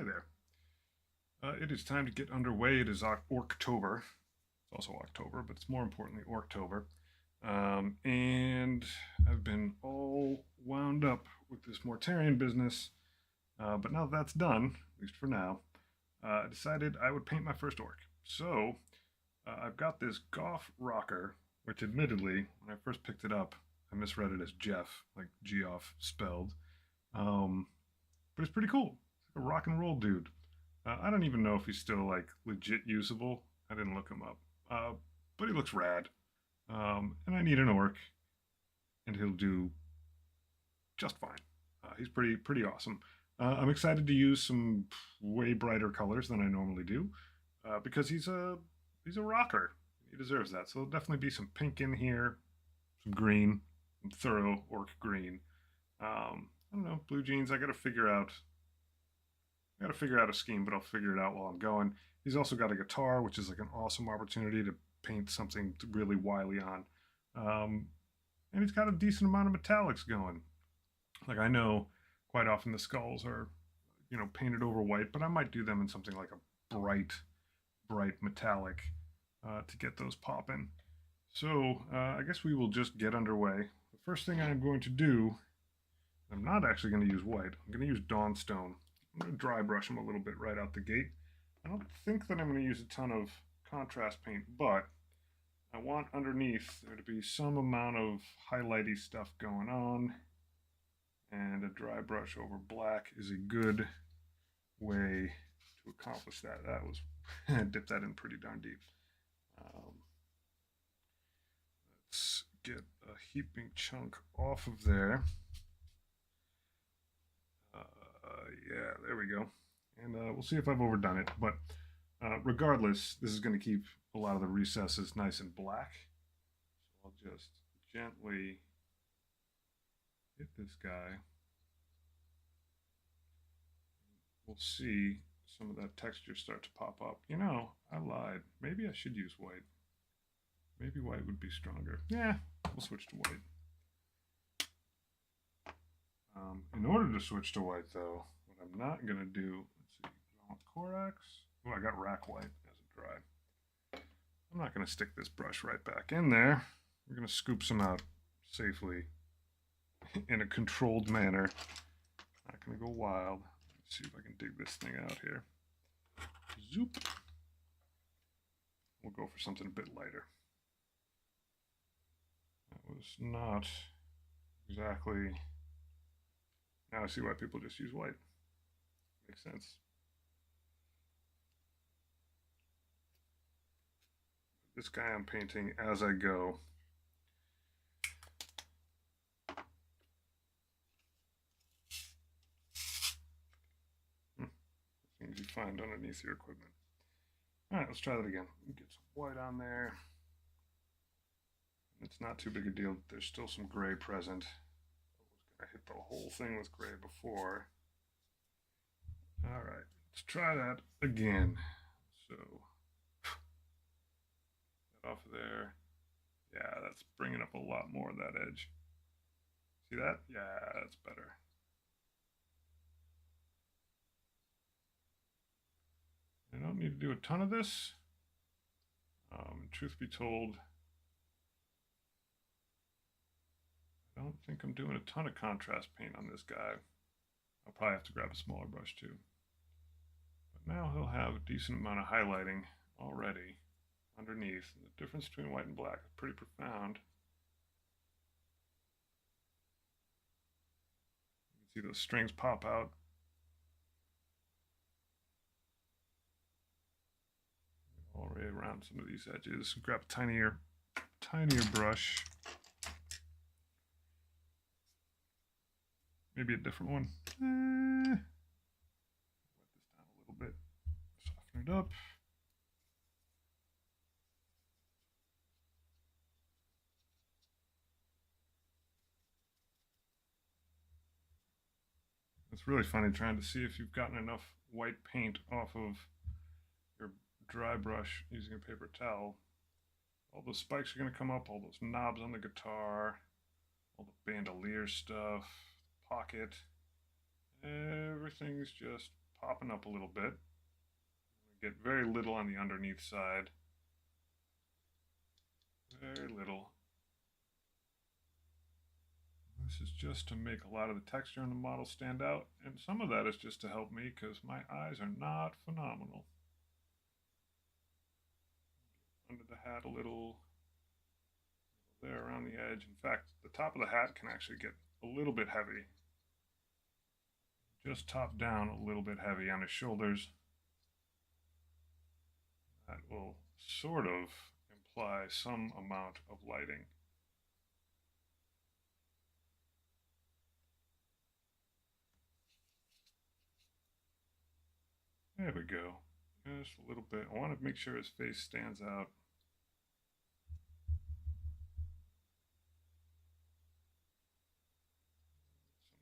Hi there. It is time to get underway. It is Orktober. It's also October, but it's more importantly Orktober. And I've been all wound up with this Mortarian business. But now that that's done, at least for now, I decided I would paint my first orc. So I've got this Goff rocker, which admittedly, when I first picked it up, I misread it as Jeff, like Geoff spelled. Um, but it's pretty cool. It's like a rock and roll dude. I don't even know if he's still like legit usable. I didn't look him up. But he looks rad. And I need an orc, and he'll do just fine. He's pretty awesome. I'm excited to use some way brighter colors than I normally do, because he's a rocker. He deserves that. So there'll definitely be some pink in here, some green, some thorough orc green. I don't know, blue jeans. I got to figure out a scheme, but I'll figure it out while I'm going. He's also got a guitar, which is like an awesome opportunity to paint something really wily on. Um, and he's got a decent amount of metallics going. Like I know quite often the skulls are, painted over white, but I might do them in something like a bright metallic to get those popping. So I guess we will just get underway. The first thing I'm going to do, I'm not actually going to use white. I'm going to use Dawnstone. I'm going to dry brush them a little bit right out the gate. I don't think that I'm going to use a ton of contrast paint, but I want underneath there to be some amount of highlighty stuff going on, and a dry brush over black is a good way to accomplish that. That was dip that in pretty darn deep. Um, let's get a heaping chunk off of there. Yeah, there we go. And we'll see if I've overdone it. But regardless, this is going to keep a lot of the recesses nice and black. So I'll just gently hit this guy. We'll see some of that texture start to pop up. I lied. Maybe I should use white. Maybe white would be stronger. Yeah, we'll switch to white. In order to switch to white, though, what I'm not going to do, let's see, I want Corax. Oh, I got rack white as a dry. I'm not going to stick this brush right back in there. We're going to scoop some out safely in a controlled manner. Not going to go wild. Let's see if I can dig this thing out here. Zoop. We'll go for something a bit lighter. That was not exactly... Now I see why people just use white. Makes sense. This guy I'm painting as I go. Things you find underneath your equipment. All right, let's try that again. Get some white on there. It's not too big a deal. There's still some gray present. I hit the whole thing with gray before. All right, let's try that again. So, that off of there. Yeah, that's bringing up a lot more of that edge. See that? Yeah, that's better. I don't need to do a ton of this. Truth be told, I don't think I'm doing a ton of contrast paint on this guy. I'll probably have to grab a smaller brush too. But now he'll have a decent amount of highlighting already underneath. The difference between white and black is pretty profound. You can see those strings pop out. All the way around some of these edges. Grab a tinier brush. Maybe a different one. Wet this down a little bit. Soften it up. It's really funny trying to see if you've gotten enough white paint off of your dry brush using a paper towel. All those spikes are going to come up, all those knobs on the guitar, all the bandolier stuff, pocket. Everything's just popping up a little bit. Get very little on the underneath side. Very little. This is just to make a lot of the texture in the model stand out, and some of that is just to help me because my eyes are not phenomenal. Under the hat a little, there around the edge. In fact, the top of the hat can actually get a little bit heavy. Just top down a little bit heavy on his shoulders. That will sort of imply some amount of lighting. There we go. Just a little bit. I want to make sure his face stands out.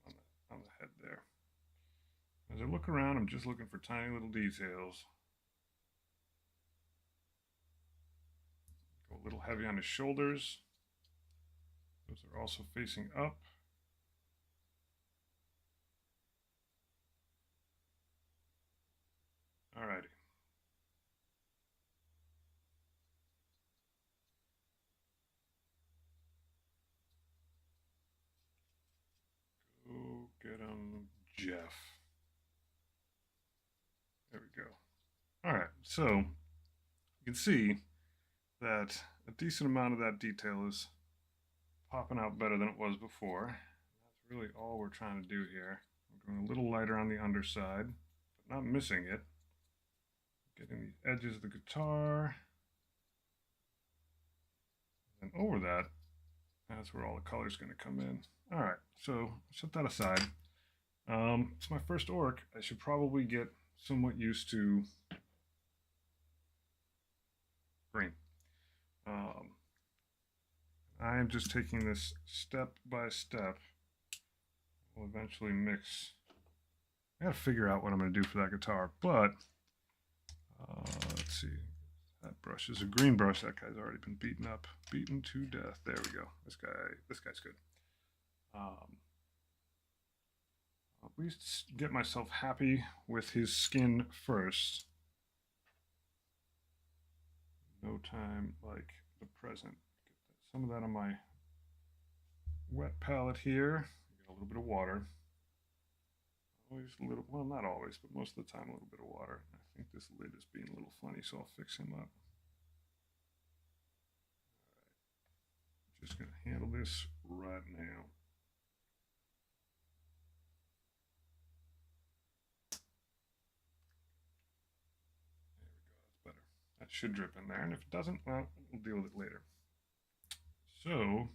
Some on the head there. As I look around, I'm just looking for tiny little details. Go a little heavy on his shoulders. Those are also facing up. Alrighty. Go get him, Jeff. There we go. Alright, so you can see that a decent amount of that detail is popping out better than it was before. That's really all we're trying to do here. We're going a little lighter on the underside, but not missing it. Getting the edges of the guitar. And over that, that's where all the color's going to come in. All right, so set that aside. It's my first orc. I should probably get somewhat used to green. I am just taking this step by step. We'll eventually mix. I gotta figure out what I'm gonna do for that guitar, but let's see. That brush is a green brush. That guy's already been beaten up, beaten to death. There we go. This guy's good. At least get myself happy with his skin first. No time like the present. Get some of that on my wet palette here. Get a little bit of water. Always a little, well, not always, but most of the time a little bit of water. I think this lid is being a little funny, so I'll fix him up. All right. Just going to handle this right now. That should drip in there, and if it doesn't, well, we'll deal with it later. So,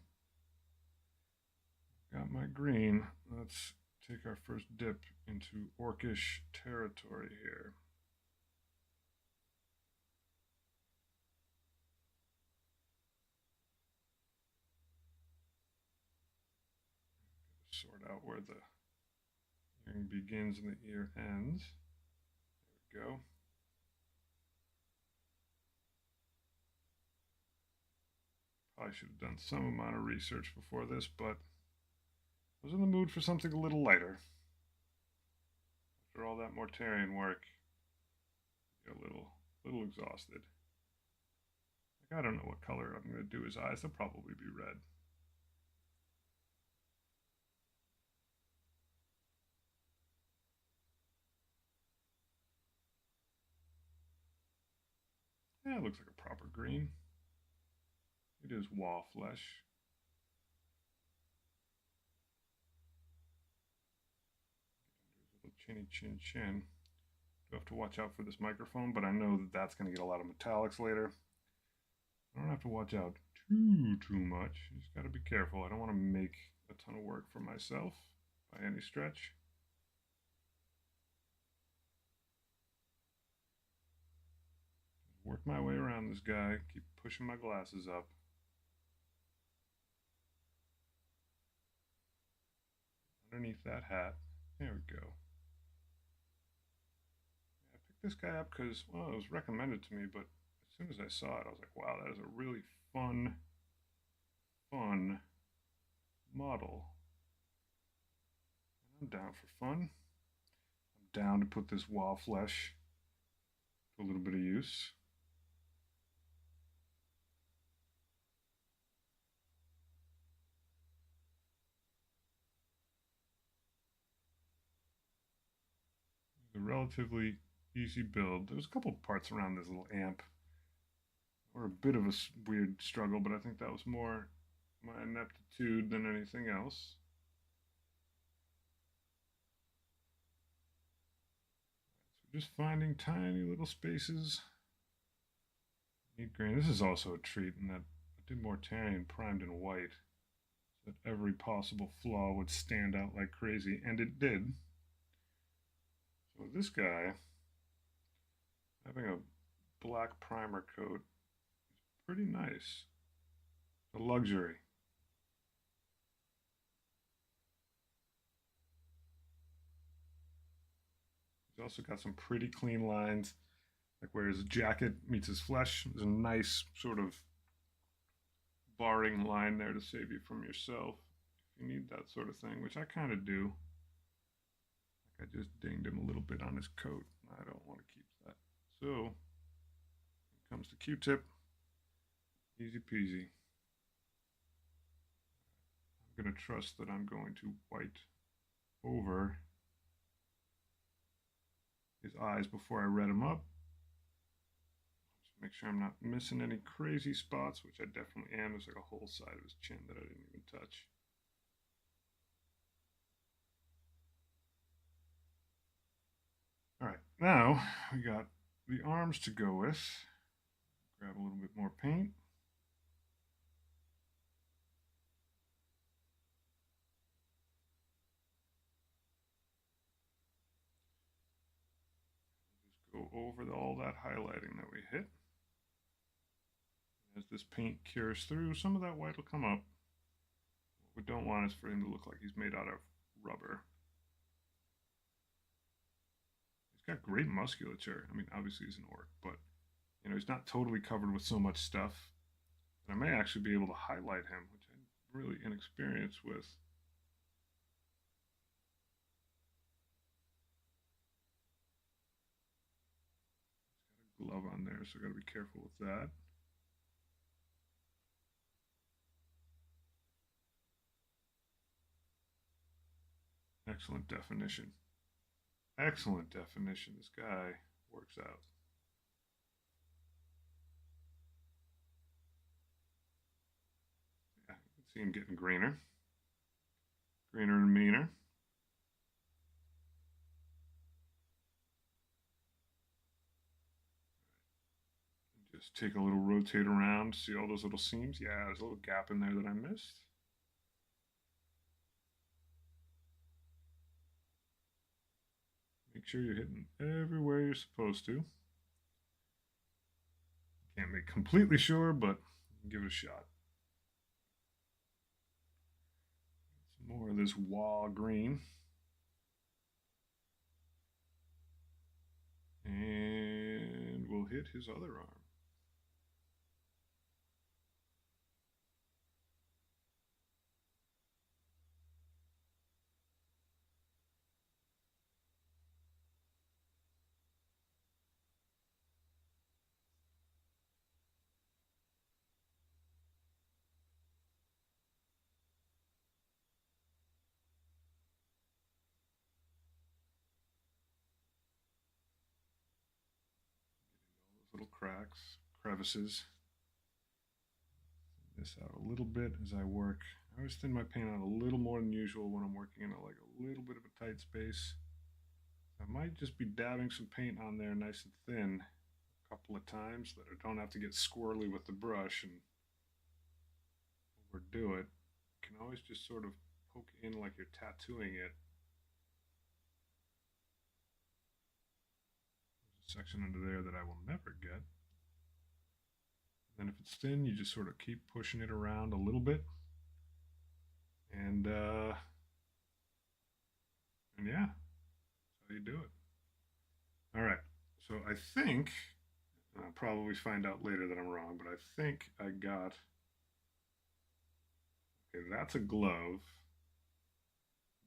got my green. Let's take our first dip into orcish territory here. Sort out where the earring begins and the ear ends. There we go. Probably should have done some amount of research before this, but I was in the mood for something a little lighter. After all that Mortarian work, I get a little exhausted. Like, I don't know what color I'm going to do his eyes. They'll probably be red. Yeah, it looks like a proper green. It is wall flesh. Little chinny chin chin. Do have to watch out for this microphone, but I know that that's going to get a lot of metallics later. I don't have to watch out too much. You just got to be careful. I don't want to make a ton of work for myself by any stretch. Work my way around this guy. Keep pushing my glasses up. Underneath that hat. There we go. I picked this guy up because, well, it was recommended to me, but as soon as I saw it, I was like, wow, that is a really fun model. I'm down for fun. I'm down to put this wall flesh to a little bit of use. It's a relatively easy build. There's a couple parts around this little amp were a bit of a weird struggle, but I think that was more my ineptitude than anything else. So just finding tiny little spaces. Neat grain. This is also a treat in that I did Mortarian primed in white so that every possible flaw would stand out like crazy, and it did. So this guy, having a black primer coat, is pretty nice. A luxury. He's also got some pretty clean lines, like where his jacket meets his flesh. There's a nice sort of barring line there to save you from yourself if you need that sort of thing, which I kind of do. Like I just dinged him a little bit on his coat. I don't want to keep that. So here comes the Q-tip. Easy peasy. I'm going to trust that I'm going to white over his eyes before I red him up. Just make sure I'm not missing any crazy spots, which I definitely am. There's like a whole side of his chin that I didn't even touch. All right, now we got the arms to go with. Grab a little bit more paint. Just go over all that highlighting that we hit. As this paint cures through, some of that white will come up. What we don't want is for him to look like he's made out of rubber. He's got great musculature. I mean, obviously he's an orc, but you know, he's not totally covered with so much stuff. And I may actually be able to highlight him, which I'm really inexperienced with. He's got a glove on there, so I gotta be careful with that. Excellent definition. Excellent definition. This guy works out. Yeah, you can see him getting greener. Greener and meaner. Just take a little rotate around, see all those little seams? Yeah, there's a little gap in there that I missed. Make sure you're hitting everywhere you're supposed to. Can't make completely sure, but give it a shot. Some more of this wall green. And we'll hit his other arm. Little cracks, crevices. Thin this out a little bit as I work. I always thin my paint out a little more than usual when I'm working in like a little bit of a tight space. I might just be dabbing some paint on there nice and thin a couple of times so that I don't have to get squirrely with the brush and overdo it. You can always just sort of poke in like you're tattooing it. There's a section under there that I will never get. And if it's thin, you just sort of keep pushing it around a little bit. And yeah, that's how you do it. All right, so I think, I'll probably find out later that I'm wrong, but I think I got, okay, that's a glove.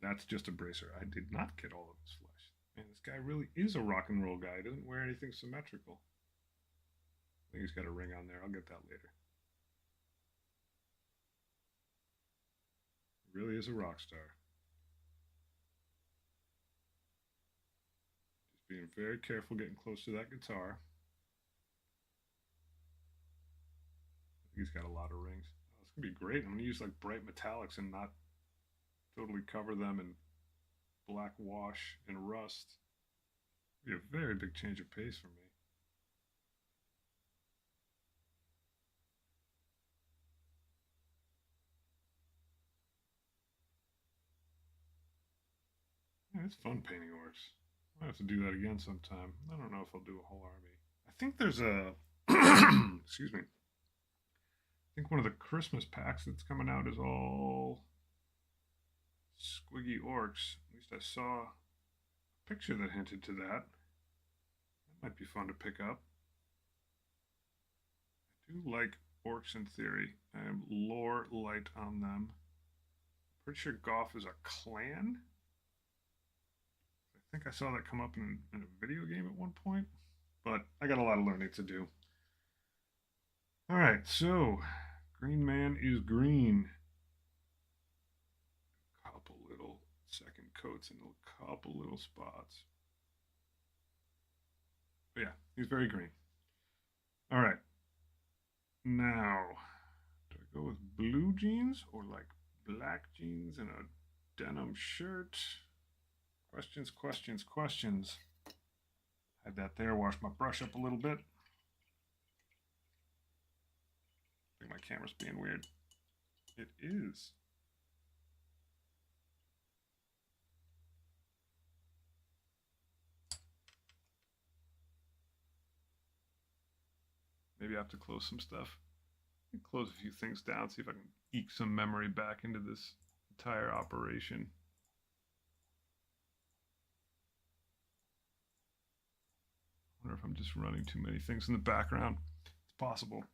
That's just a bracer. I did not get all of his flesh. Man, this guy really is a rock and roll guy. He doesn't wear anything symmetrical. I think he's got a ring on there. I'll get that later. He really is a rock star. Just being very careful getting close to that guitar. I think he's got a lot of rings. Oh, it's going to be great. I'm going to use like bright metallics and not totally cover them in black wash and rust. It'll be a very big change of pace for me. Yeah, it's fun painting orcs. I might have to do that again sometime. I don't know if I'll do a whole army. I think there's a excuse me. I think one of the Christmas packs that's coming out is all squiggy orcs. At least I saw a picture that hinted to that. That might be fun to pick up. I do like orcs in theory. I am lore light on them. Pretty sure Goff is a clan. I think I saw that come up in a video game at one point, but I got a lot of learning to do. All right, so Green Man is green. A couple little second coats in a couple little spots. But yeah, he's very green. All right. Now, do I go with blue jeans or like black jeans and a denim shirt? Questions, questions, questions. Had that there, wash my brush up a little bit. I think my camera's being weird. It is. Maybe I have to close some stuff. Close a few things down, see if I can eke some memory back into this entire operation. I wonder if I'm just running too many things in the background. It's possible.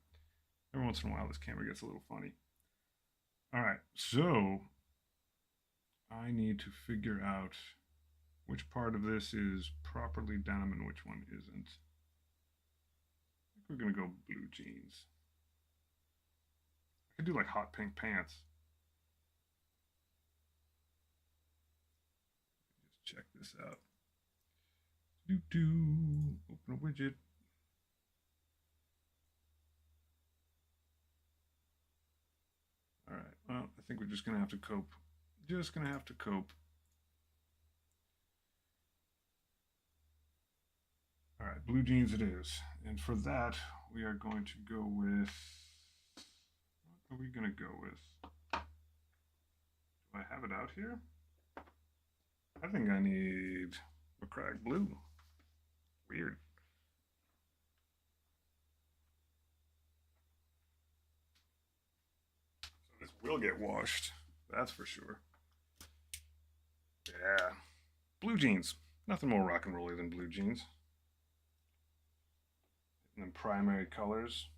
Every once in a while, this camera gets a little funny. All right, so I need to figure out which part of this is properly denim and which one isn't. I think we're gonna go blue jeans. I could do like hot pink pants. Just check this out. Open a widget. All right, well, I think we're just gonna have to cope. Just gonna have to cope. All right, blue jeans it is. And for that, we are going to go with, what are we gonna go with? Do I have it out here? I think I need Macragge blue. Weird. So this will get washed, that's for sure. Yeah. Blue jeans. Nothing more rock and rolly than blue jeans. And then primary colors.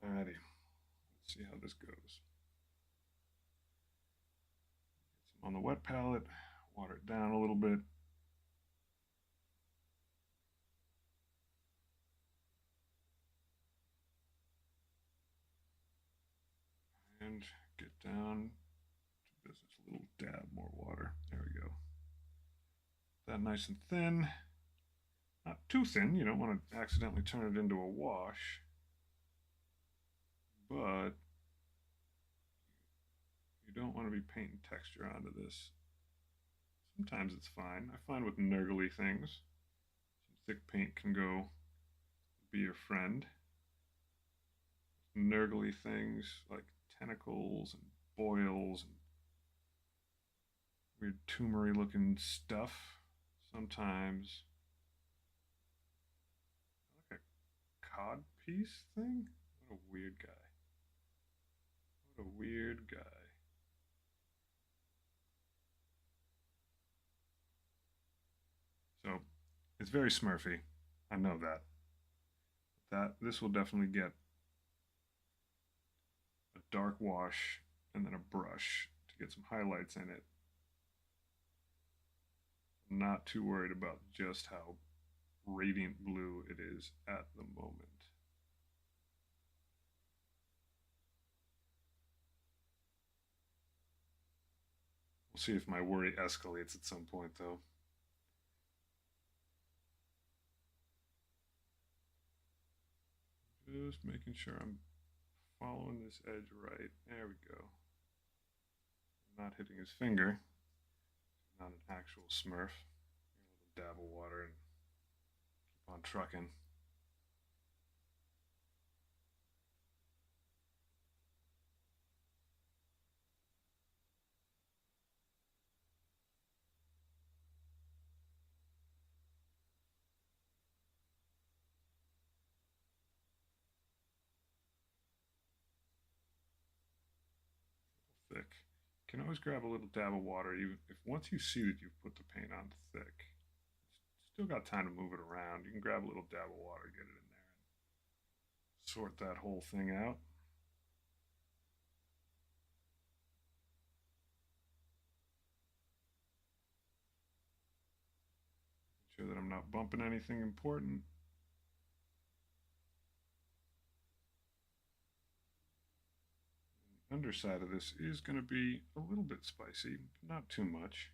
Alrighty. Let's see how this goes. Get some on the wet palette, water it down a little bit. And get down to business. A little dab more water. There we go. That nice and thin. Not too thin. You don't want to accidentally turn it into a wash. But you don't want to be painting texture onto this. Sometimes it's fine. I find with nurgly things, some thick paint can go be your friend. Nurgly things like tentacles and boils and weird tumoury looking stuff. Sometimes like a cod piece thing. What a weird guy. What a weird guy. So it's very Smurfy. I know that. This will definitely get a dark wash and then a brush to get some highlights in it. I'm not too worried about just how radiant blue it is at the moment. We'll see if my worry escalates at some point, though. Just making sure I'm following this edge right. There we go. I'm not hitting his finger. Not an actual smurf. A little dab of water and keep on trucking. Thick. You can always grab a little dab of water, even if once you see that you've put the paint on thick, still got time to move it around. You can grab a little dab of water, get it in there, and sort that whole thing out. Make sure that I'm not bumping anything important. The underside of this is going to be a little bit spicy, but not too much.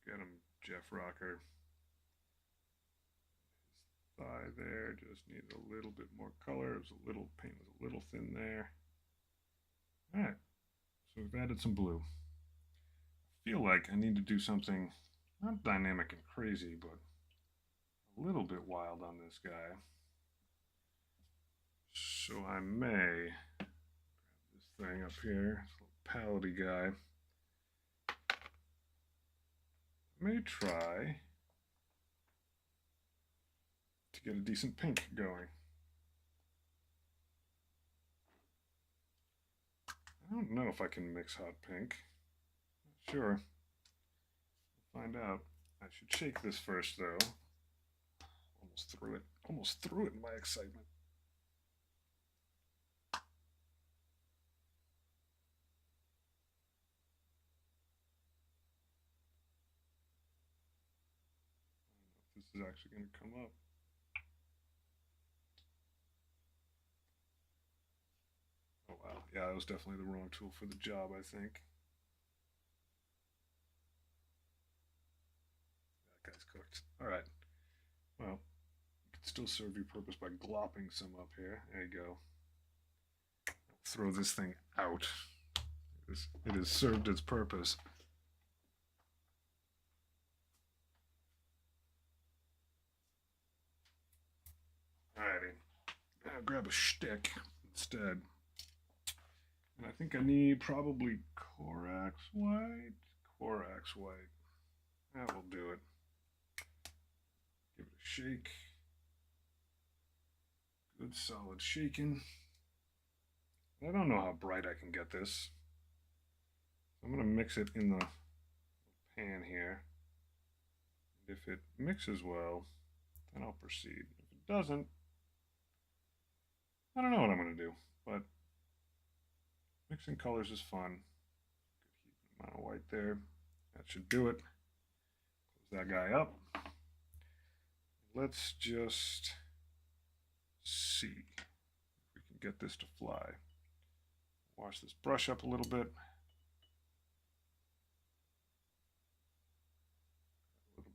Get him, Jeff Rocker. His thigh there just needed a little bit more color. It was a little, paint was a little thin there. All right, so we've added some blue. I feel like I need to do something not dynamic and crazy, but a little bit wild on this guy. So I may grab this thing up here, this little pallety guy. I may try to get a decent pink going. I don't know if I can mix hot pink. Not sure. We'll find out. I should shake this first, though. Almost threw it. Almost threw it in my excitement. I don't know if this is actually going to come up. Oh, wow. Yeah, that was definitely the wrong tool for the job, I think. That guy's cooked. All right. Well, you can still serve your purpose by glopping some up here. There you go. Throw this thing out. It has served its purpose. Alrighty. Now grab a shtick instead. And I think I need probably Corax White. Corax White. That will do it. Give it a shake. Good solid shaking. I don't know how bright I can get this. I'm going to mix it in the pan here. If it mixes well, then I'll proceed. If it doesn't, I don't know what I'm going to do, but mixing colors is fun. Good amount of white there. That should do it. Close that guy up. Let's just see if we can get this to fly. Wash this brush up a little bit. A little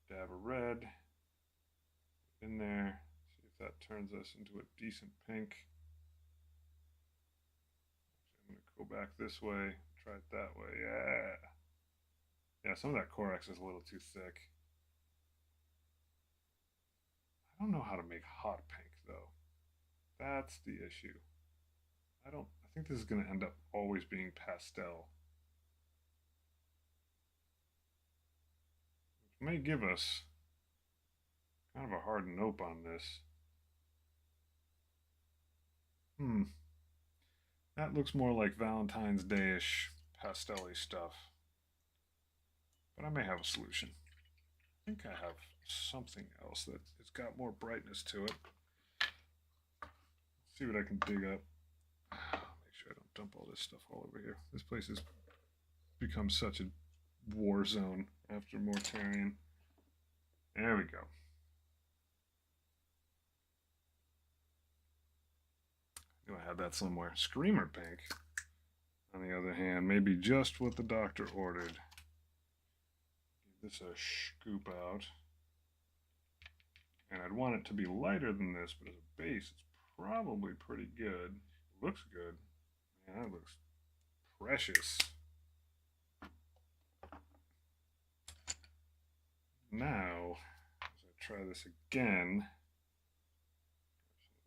dab of red in there. See if that turns us into a decent pink. Actually, I'm going to go back this way, try it that way. Yeah, some of that Corax is a little too thick. I don't know how to make hot pink though. That's the issue. I think this is going to end up always being pastel. Which may give us kind of a hard nope on this. That looks more like Valentine's Day-ish pastel-y stuff. But I may have a solution. I think I have something else that it's got more brightness to it. See what I can dig up. Make sure I don't dump all this stuff all over here. This place has become such a war zone after Mortarion. There we go. I knew I had that somewhere. Screamer pink, on the other hand, maybe just what the doctor ordered. Give this a scoop out. And I'd want it to be lighter than this, but as a base, it's probably pretty good. It looks good. Man, that looks precious. Now, as I try this again,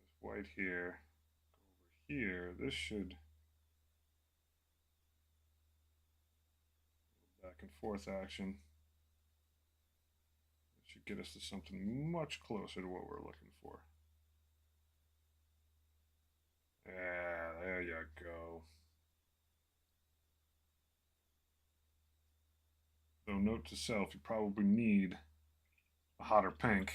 this white here, go over here, this should back and forth action. It should get us to something much closer to what we're looking for. Yeah, there you go. So note to self, you probably need a hotter pink.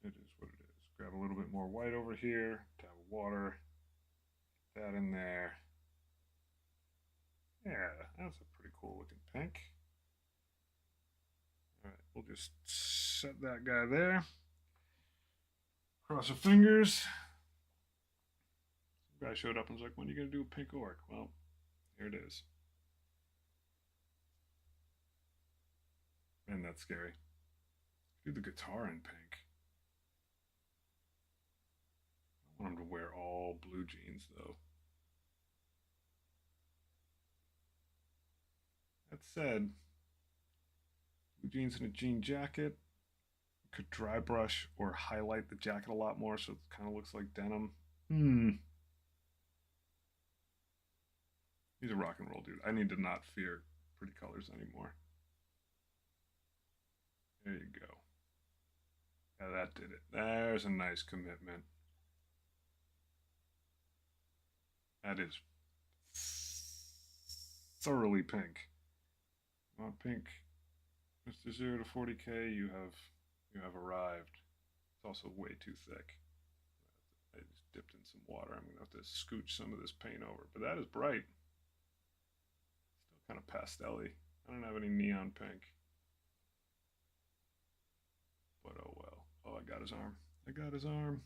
It is what it is. Grab a little bit more white over here, tab of water, get that in there. Yeah, that's a pretty cool looking pink. All right, we'll just set that guy there. Cross our fingers. Some guy showed up and was like, when are you going to do a pink orc? Well, here it is. Man, that's scary. Do the guitar in pink. I want him to wear all blue jeans, though. That said, blue jeans and a jean jacket. Could dry brush or highlight the jacket a lot more so it kind of looks like denim. He's a rock and roll dude. I need to not fear pretty colors anymore. There you go. Yeah, that did it. There's a nice commitment. That is thoroughly pink. Pink, Mr. 0 to 40K, you have arrived. It's also way too thick. I just dipped in some water. I'm gonna have to scooch some of this paint over. But that is bright. Still kind of pastel-y. I don't have any neon pink. But oh well. Oh, I got his arm. I got his arm.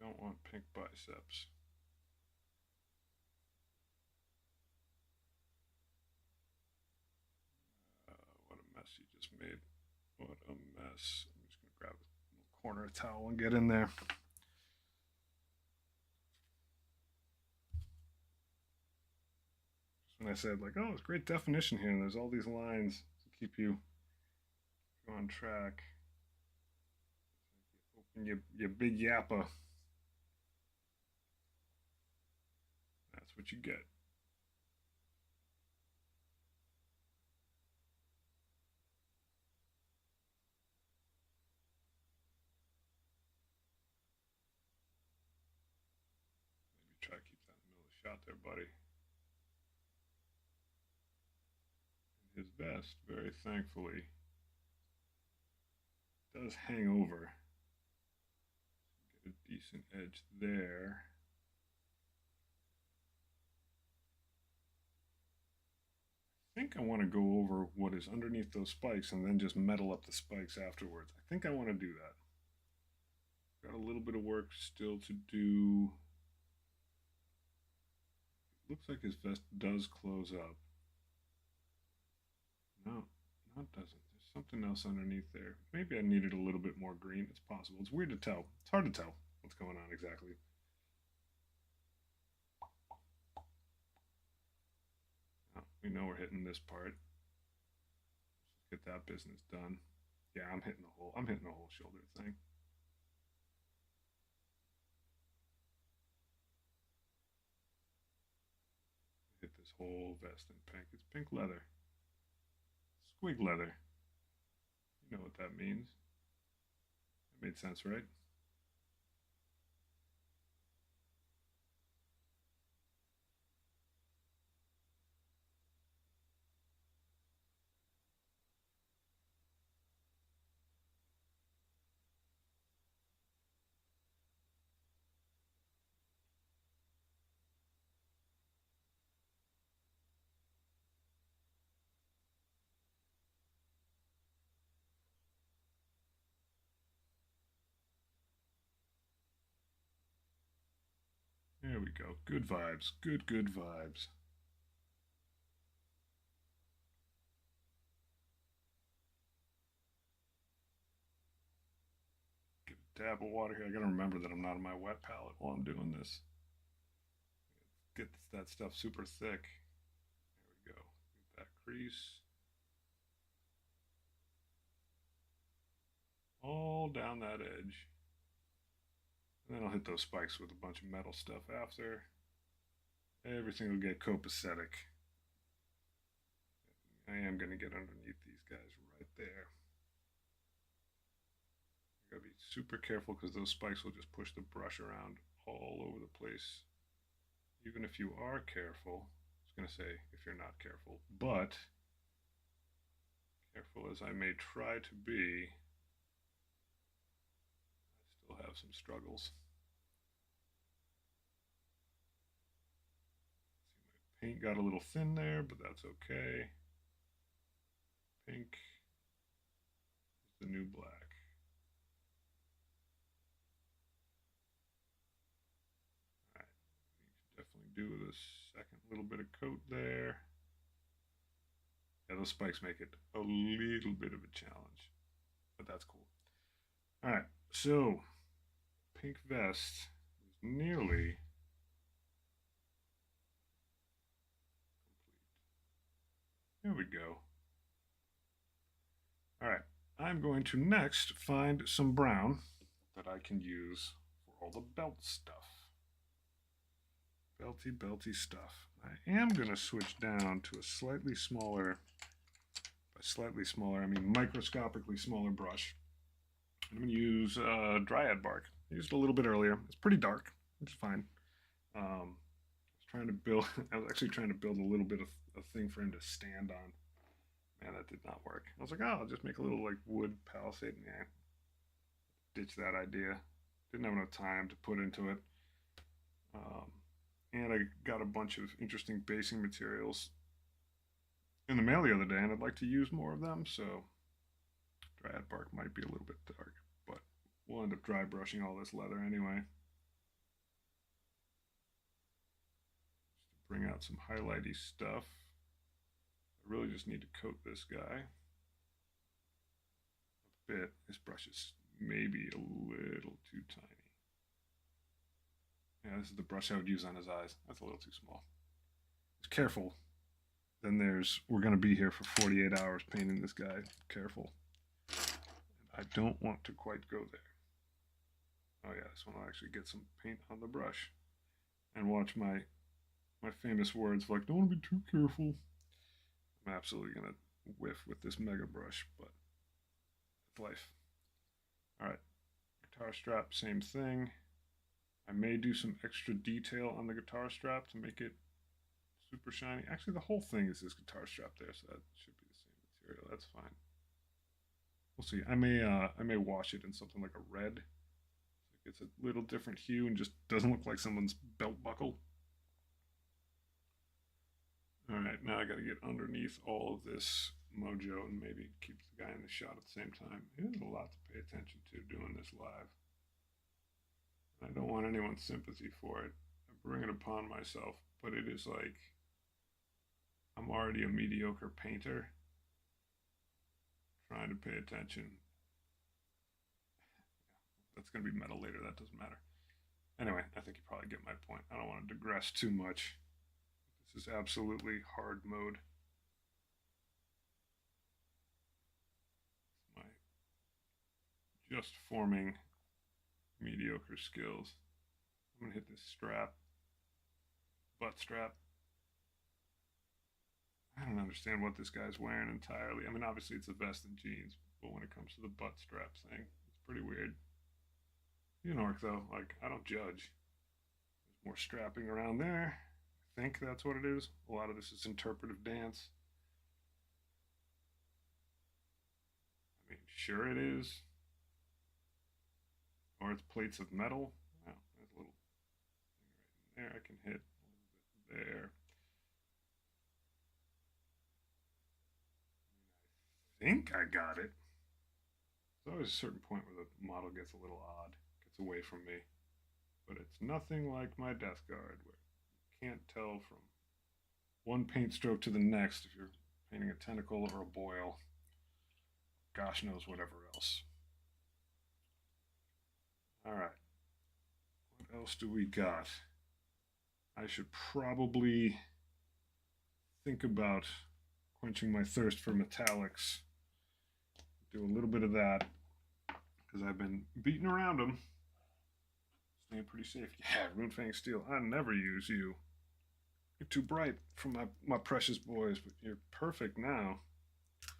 Don't want pink biceps. What a mess you just made. What a mess. I'm just going to grab a corner of towel and get in there. Just when I said, like, oh, it's great definition here, and there's all these lines to keep you on track. Open your big yappa. That's what you get. Maybe try to keep that in the middle of the shot there, buddy. And his vest, very thankfully, does hang over. Get a decent edge there. I think I want to go over what is underneath those spikes and then just metal up the spikes afterwards. I think I want to do that. Got a little bit of work still to do. Looks like his vest does close up. No, it doesn't. There's something else underneath there. Maybe I needed a little bit more green. It's possible. It's weird to tell. It's hard to tell what's going on exactly. We know we're hitting this part. Let's get that business done. Yeah, I'm hitting the whole shoulder thing. Hit this whole vest in pink. It's pink leather. Squig leather. You know what that means. That made sense, right? There we go. Good vibes. Good, good vibes. Get a dab of water here. I gotta remember that I'm not on my wet palette while I'm doing this. Get that stuff super thick. There we go. Get that crease. All down that edge. And then I'll hit those spikes with a bunch of metal stuff after. Everything will get copacetic. I am going to get underneath these guys right there. You gotta be super careful because those spikes will just push the brush around all over the place. Even if you are careful, I was going to say if you're not careful, but careful as I may try to be, I still have some struggles. See, my paint got a little thin there, but that's okay. Pink is the new black. All right, we should definitely do the second little bit of coat there. Yeah, those spikes make it a little bit of a challenge, but that's cool. All right, so pink vest is nearly complete. There we go. All right, I'm going to next find some brown that I can use for all the belt stuff. Belty stuff. I am going to switch down to a slightly smaller, by slightly smaller, I mean microscopically smaller brush. I'm going to use dryad bark. I used it a little bit earlier. It's pretty dark. It's fine. I was trying to build, I was actually trying to build a little bit of a thing for him to stand on. Man, that did not work. I was like, oh, I'll just make a little like wood palisade. Nah, ditch that idea. Didn't have enough time to put into it. And I got a bunch of interesting basing materials in the mail the other day, and I'd like to use more of them. So dryad bark might be a little bit dark, but we'll end up dry brushing all this leather anyway. Just to bring out some highlighty stuff. I really just need to coat this guy a bit. This brush is maybe a little too tiny. Yeah, this is the brush I would use on his eyes. That's a little too small. Just careful. Then we're going to be here for 48 hours painting this guy. Careful. And I don't want to quite go there. Oh yeah, this one will actually get some paint on the brush. And watch my famous words like, don't want to be too careful. I'm absolutely going to whiff with this mega brush, but it's life. All right, guitar strap, same thing. I may do some extra detail on the guitar strap to make it super shiny. Actually, the whole thing is this guitar strap there, so that should be the same material. That's fine. We'll see. I may wash it in something like a red. So it gets a little different hue and just doesn't look like someone's belt buckle. All right, now I got to get underneath all of this mojo and maybe keep the guy in the shot at the same time. It is a lot to pay attention to doing this live. I don't want anyone's sympathy for it. I bring it upon myself, but it is like I'm already a mediocre painter trying to pay attention. That's going to be metal later. That doesn't matter. Anyway, I think you probably get my point. I don't want to digress too much. This is absolutely hard mode. It's my just forming mediocre skills. I'm going to hit this strap, butt strap. I don't understand what this guy's wearing entirely. I mean, obviously it's a vest and jeans, but when it comes to the butt strap thing, it's pretty weird. You know, though, like, I don't judge. There's more strapping around there. I think that's what it is. A lot of this is interpretive dance. I mean, sure it is. Or it's plates of metal. Wow, there's a little thing right in there I can hit. A little bit there. I think I got it. There's always a certain point where the model gets a little odd, gets away from me. but it's nothing like my Death Guard, where you can't tell from one paint stroke to the next if you're painting a tentacle or a boil. Gosh knows whatever else. All right. What else do we got? I should probably think about quenching my thirst for metallics. Do a little bit of that because I've been beating around them. Staying pretty safe. Yeah, Runefang Steel. I never use you. You're too bright for my precious boys, but you're perfect now. Oh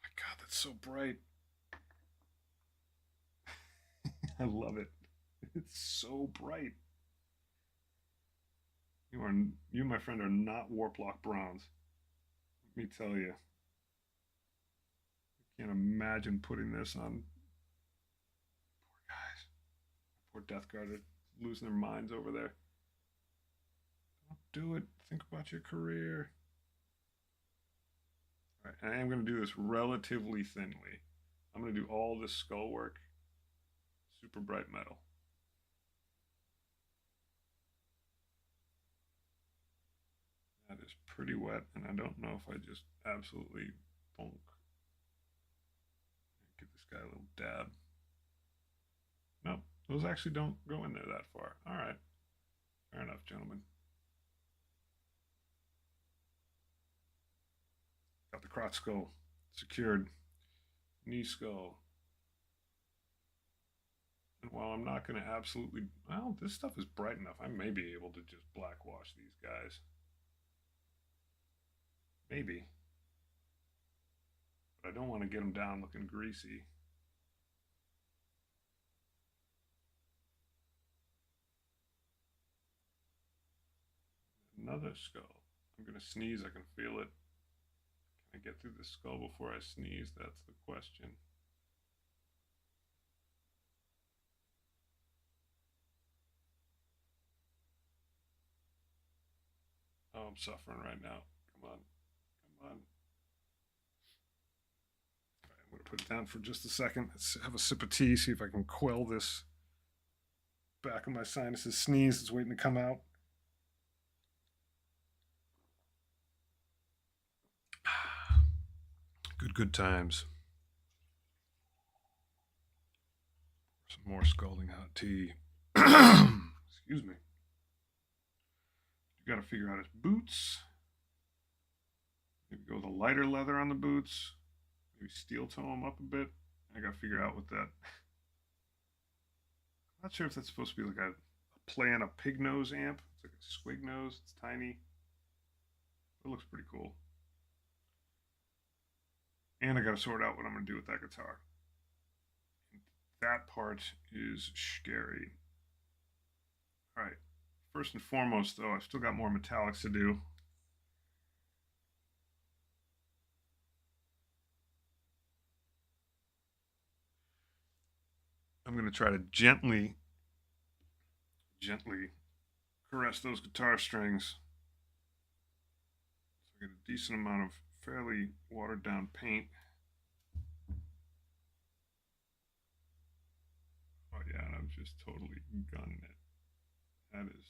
my God, that's so bright. I love it. It's so bright. You, my friend, are not Warplock Bronze. Let me tell you. I can't imagine putting this on. Poor guys. Poor Death Guard are losing their minds over there. Don't do it. Think about your career. All right, and I am going to do this relatively thinly. I'm going to do all this skull work. Super bright metal. That is pretty wet, and I don't know if I just absolutely bonk. Give this guy a little dab. Nope, those actually don't go in there that far. All right, fair enough, gentlemen. Got the crotch skull secured. Knee skull. And while I'm not going to absolutely, well, this stuff is bright enough. I may be able to just blackwash these guys. Maybe. But I don't want to get them down looking greasy. Another skull. I'm going to sneeze. I can feel it. Can I get through the skull before I sneeze? That's the question. Oh, I'm suffering right now. Come on. Come on. All right, I'm going to put it down for just a second. Let's have a sip of tea, see if I can quell this back of my sinuses sneeze that's waiting to come out. Good times. Some more scalding hot tea. Excuse me. You got to figure out his boots. Maybe go with a lighter leather on the boots. Maybe steel toe them up a bit. I got to figure out what that. I'm not sure if that's supposed to be like a play on a pig nose amp. It's like a squig nose. It's tiny. It looks pretty cool. And I got to sort out what I'm going to do with that guitar. That part is scary. All right. First and foremost, though, I've still got more metallics to do. I'm going to try to gently caress those guitar strings. So I get a decent amount of fairly watered down paint. Oh yeah, and I'm just totally gunning it. That is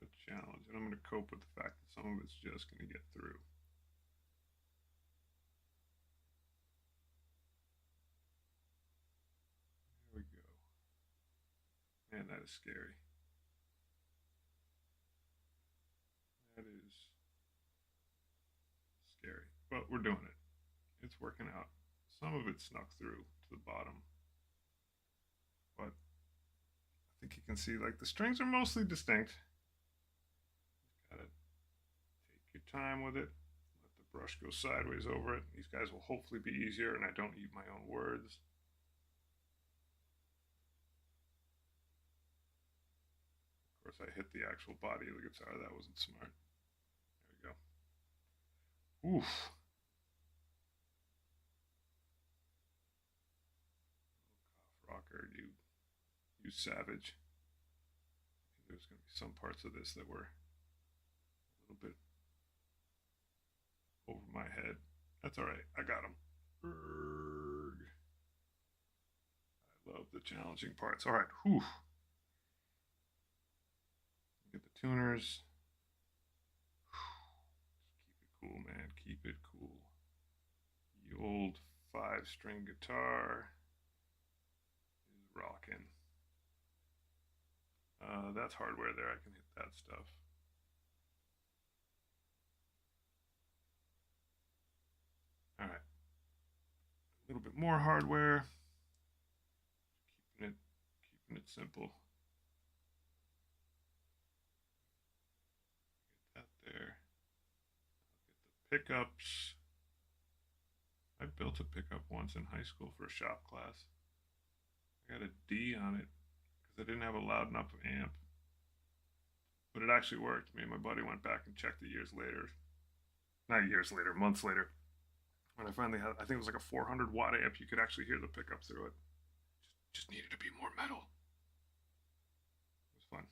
a challenge, and I'm going to cope with the fact that some of it's just going to get through. There we go. Man, that is scary. That is scary, but we're doing it. It's working out. Some of it snuck through to the bottom, but I think you can see like the strings are mostly distinct. Gotta take your time with it. Let the brush go sideways over it. These guys will hopefully be easier, and I don't eat my own words. Of course, I hit the actual body of the guitar. That wasn't smart. There we go. Oof. Rocker, you savage. There's going to be some parts of this that were a little bit over my head. That's all right. I got them. Berg. I of the challenging parts. All right, whew. Get the tuners. Keep it cool, man. Keep it cool. The old 5-string guitar is rocking. That's hardware there. I can hit that stuff. All right. A little bit more hardware. Keeping it simple. Get that there. I'll get the pickups. I built a pickup once in high school for a shop class. I got a D on it because I didn't have a loud enough amp. But it actually worked. Me and my buddy went back and checked it years later. Not years later, months later. When I finally had, I think it was like a 400 watt amp, you could actually hear the pickup through it. Just needed to be more metal. It was fun.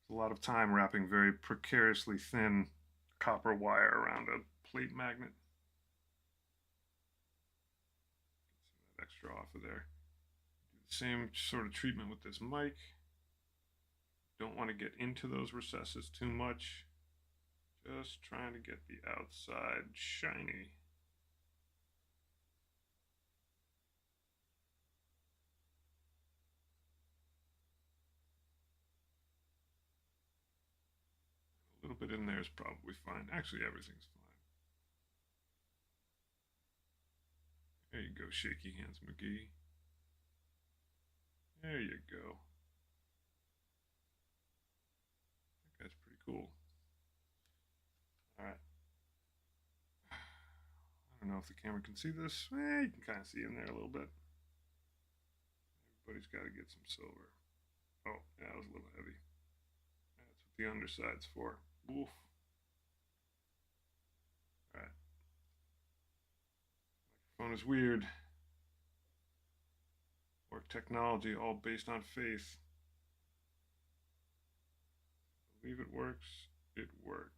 It's a lot of time wrapping very precariously thin copper wire around a plate magnet. Get some of that extra off of there. Do the same sort of treatment with this mic. Don't want to get into those recesses too much. Just trying to get the outside shiny. A little bit in there is probably fine. Actually, everything's fine. There you go, shaky hands McGee. There you go. I think that's pretty cool. All right. I don't know if the camera can see this. You can kind of see in there a little bit. Everybody's got to get some silver. Oh, yeah, that was a little heavy. That's what the underside's for. Oof. All right. Microphone is weird. Work technology, all based on faith. Believe it works. It works.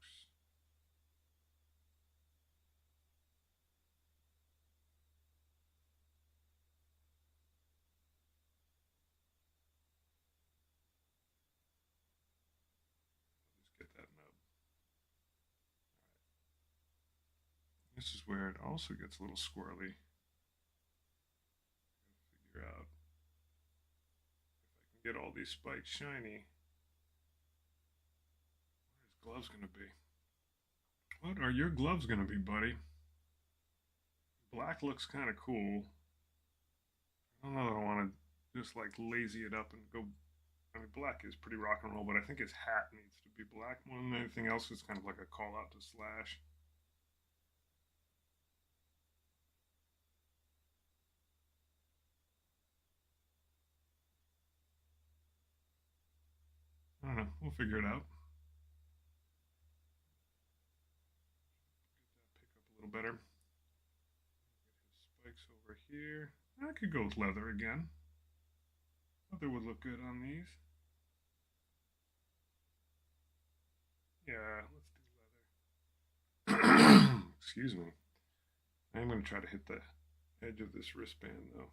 This is where it also gets a little squirrely. Figure out if I can get all these spikes shiny. What are his gloves going to be? What are your gloves going to be, buddy? Black looks kind of cool. I don't know that I want to just like lazy it up and go. I mean, black is pretty rock and roll, but I think his hat needs to be black more than anything else. It's kind of like a call out to Slash. I don't know. We'll figure it out. Get that pick up a little better. Get his spikes over here. I could go with leather again. Leather would look good on these. Yeah, let's do leather. Excuse me. I'm going to try to hit the edge of this wristband though.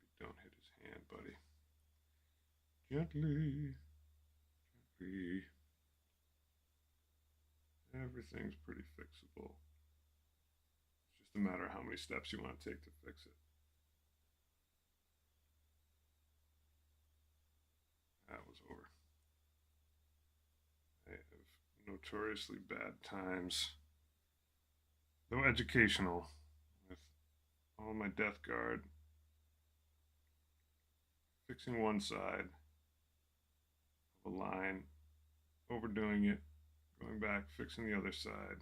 Maybe don't hit his hand, buddy. Gently. Gently. Everything's pretty fixable. It's just a matter of how many steps you want to take to fix it. That was over. I have notoriously bad times, though educational, with all my death guard, fixing one side of a line, overdoing it, going back, fixing the other side,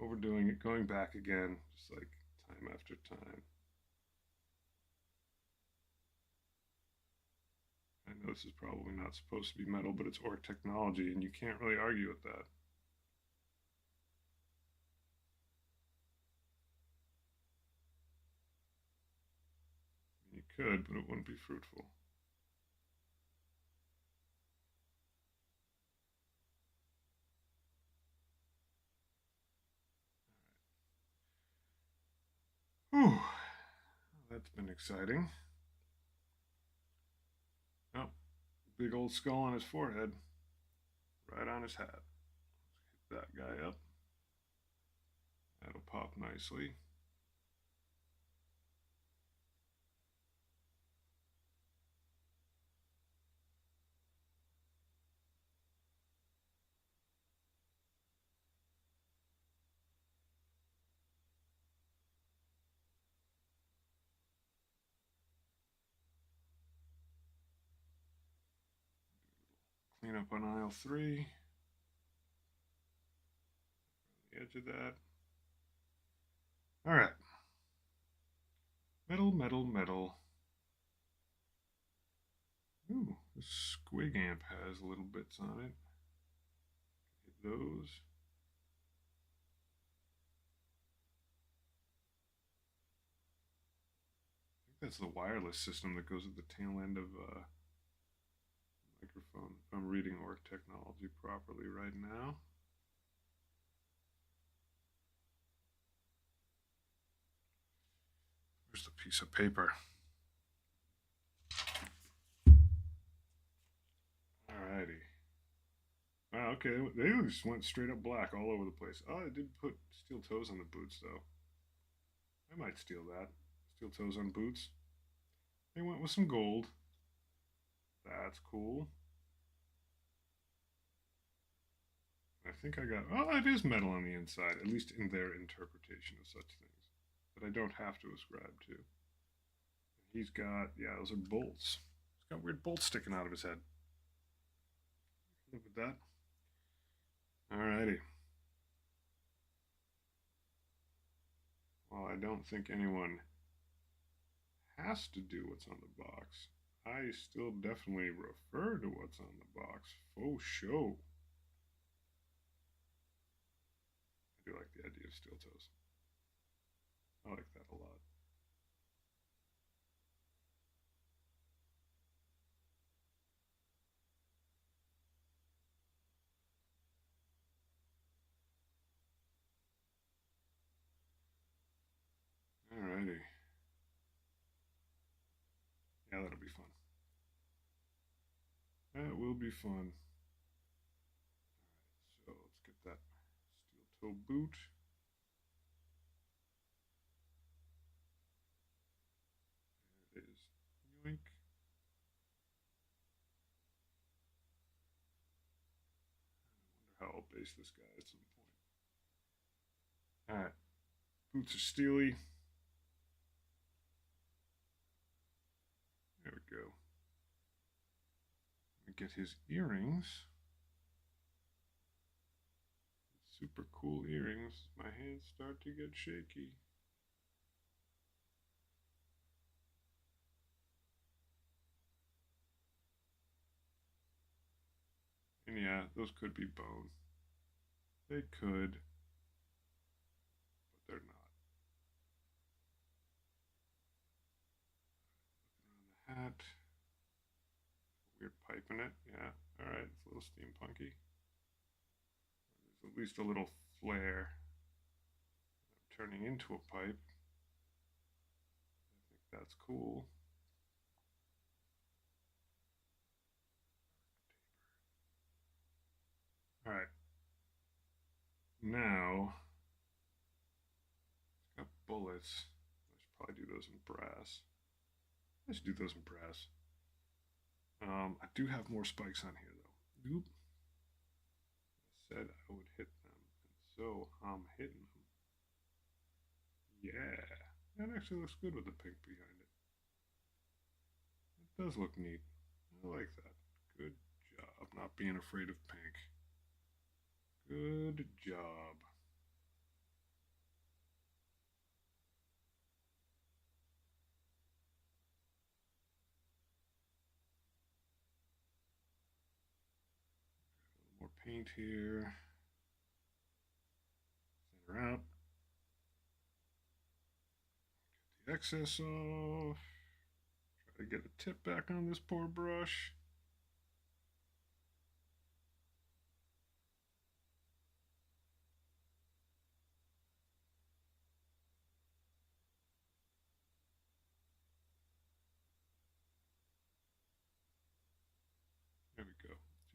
overdoing it, going back again, just like time after time. I know this is probably not supposed to be metal, but it's Ork technology, and you can't really argue with that. You could, but it wouldn't be fruitful. Whew. That's been exciting. Oh, big old skull on his forehead. Right on his hat. Hit that guy up. That'll pop nicely. Clean up on aisle 3. The edge of that. All right. Metal, metal, metal. Ooh, this squig amp has little bits on it. Hit those. I think that's the wireless system that goes at the tail end of microphone. If I'm reading Orc technology properly right now. Where's the piece of paper? Alrighty. Wow, okay, they just went straight up black all over the place. Oh, I did put steel toes on the boots, though. I might steal that. Steel toes on boots. They went with some gold. That's cool. I think I got, oh, it is metal on the inside, at least in their interpretation of such things, that I don't have to ascribe to. He's got, yeah, those are bolts. He's got weird bolts sticking out of his head. Live with that. Alrighty. Well, I don't think anyone has to do what's on the box. I still definitely refer to what's on the box. Faux show. I do like the idea of steel toes. I like that a lot. Alrighty. Yeah, that'll be fun. That will be fun. Alright, so let's get that steel toe boot. There it is. Yoink. I wonder how I'll base this guy at some point. Alright. Boots are steely. There we go. Get his earrings. Super cool earrings. My hands start to get shaky. And yeah, those could be bone. They could, but they're not. Looking around the hat. Weird pipe in it. Yeah, alright, it's a little steampunky. There's at least a little flare. Turning into a pipe. I think that's cool. Alright. Now, it's got bullets. I should probably do those in brass. I should do those in brass. I do have more spikes on here, though. Oop. I said I would hit them, and so I'm hitting them. Yeah, that actually looks good with the pink behind it. It does look neat. I like that. Good job not being afraid of pink. Good job. More paint here. Center out. Get the excess off. Try to get a tip back on this poor brush.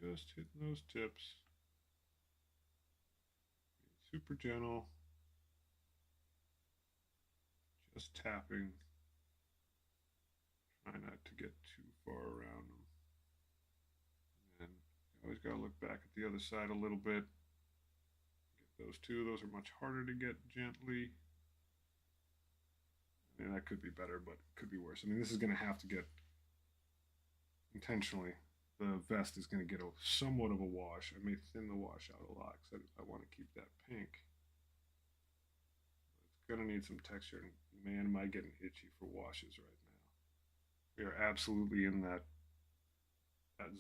Just hitting those tips. Super gentle. Just tapping. Try not to get too far around them. And you always got to look back at the other side a little bit. Get those two. Those are much harder to get gently. I mean, that could be better, but it could be worse. I mean, this is going to have to get intentionally. The vest is going to get somewhat of a wash. I may thin the wash out a lot because I want to keep that pink. It's going to need some texture. And man, am I getting itchy for washes right now. We are absolutely in that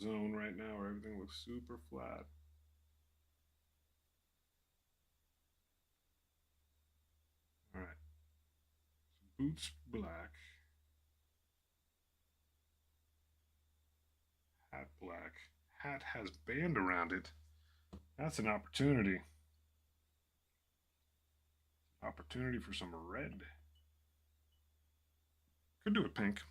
zone right now where everything looks super flat. All right. So boots black. Hat black. Hat has band around it. That's an opportunity. Opportunity for some red. Could do it pink.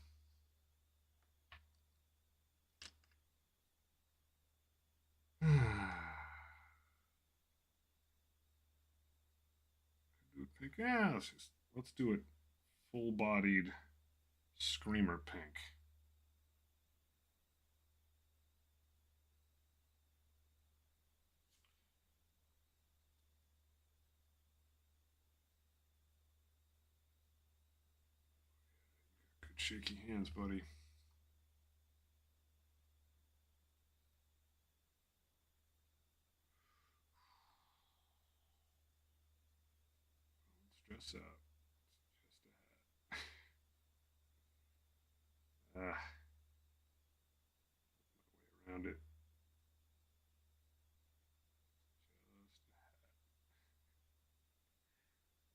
Could do it pink. Yeah, let's do it full-bodied screamer pink. Good shaky hands, buddy. Don't stress out. It's just a hat. My way around it.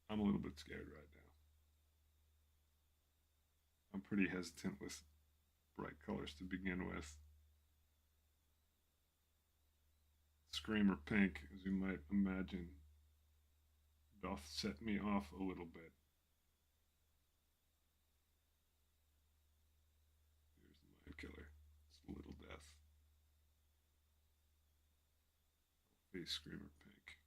I'm a little bit scared right now. I'm pretty hesitant with bright colors to begin with. Screamer pink, as you might imagine, doth set me off a little bit. Here's the mind killer. It's Little Death. Face screamer pink.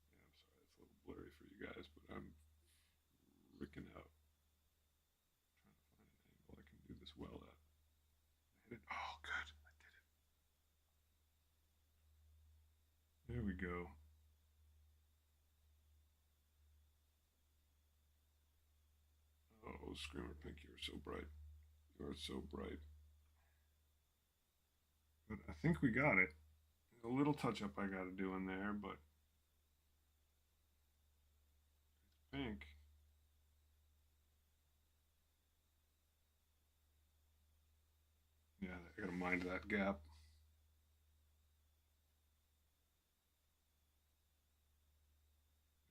Yeah, I'm sorry, it's a little blurry for you guys, but I'm freaking out. Trying to find an angle I can do this well at. I hit it. Oh, good. I did it. There we go. Oh, Screamer Pink, you're so bright. You are so bright. But I think we got it. There's a little touch up I got to do in there, but it's pink. Yeah, I got to mind that gap.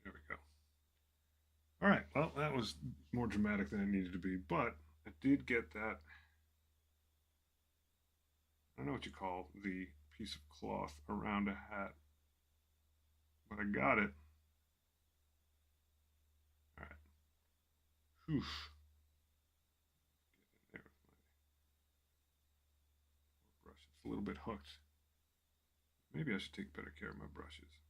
There we go. All right, well, that was more dramatic than it needed to be, but I did get that. I don't know what you call the piece of cloth around a hat, but I got it. All right. Whew. Get in there with my brush. It's a little bit hooked. Maybe I should take better care of my brushes.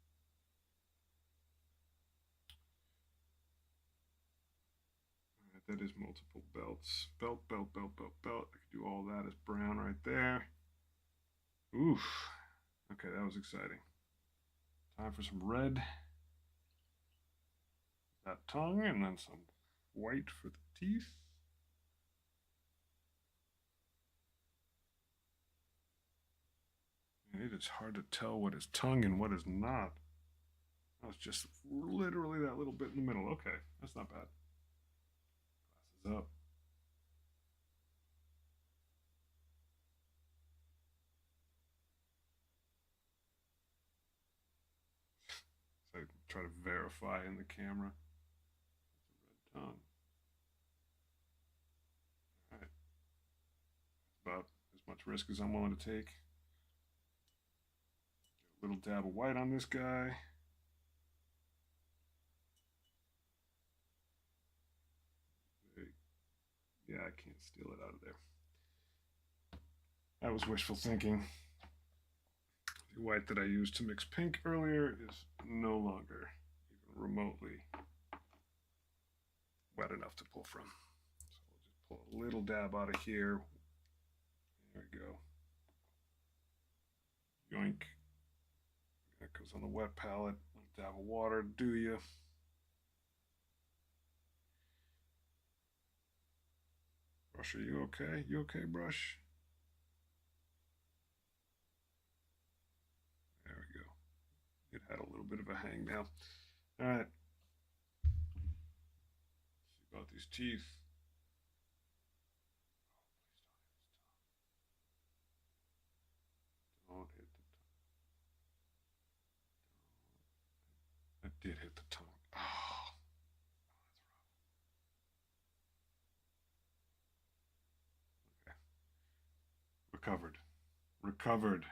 All right, that is multiple belts. Belt, belt, belt, belt, belt. I could do all that as brown right there. Oof. Okay, that was exciting. Time for some red. That tongue, and then some white for the teeth. And it is hard to tell what is tongue and what is not. That was just literally that little bit in the middle. Okay, that's not bad. Glasses up. So I try to verify in the camera. It's a red tongue. All right. About as much risk as I'm willing to take. Get a little dab of white on this guy. Yeah, I can't steal it out of there. That was wishful thinking. The white that I used to mix pink earlier is no longer even remotely wet enough to pull from. So we'll just pull a little dab out of here. There we go. Yoink. That goes on the wet palette. A dab of water, do you? Brush, are you okay? You okay, Brush? There we go. It had a little bit of a hang now. All right. See about these teeth. Don't hit the tongue. I did hit the tongue. Oh, that's rough. Okay. Recovered. Recovered.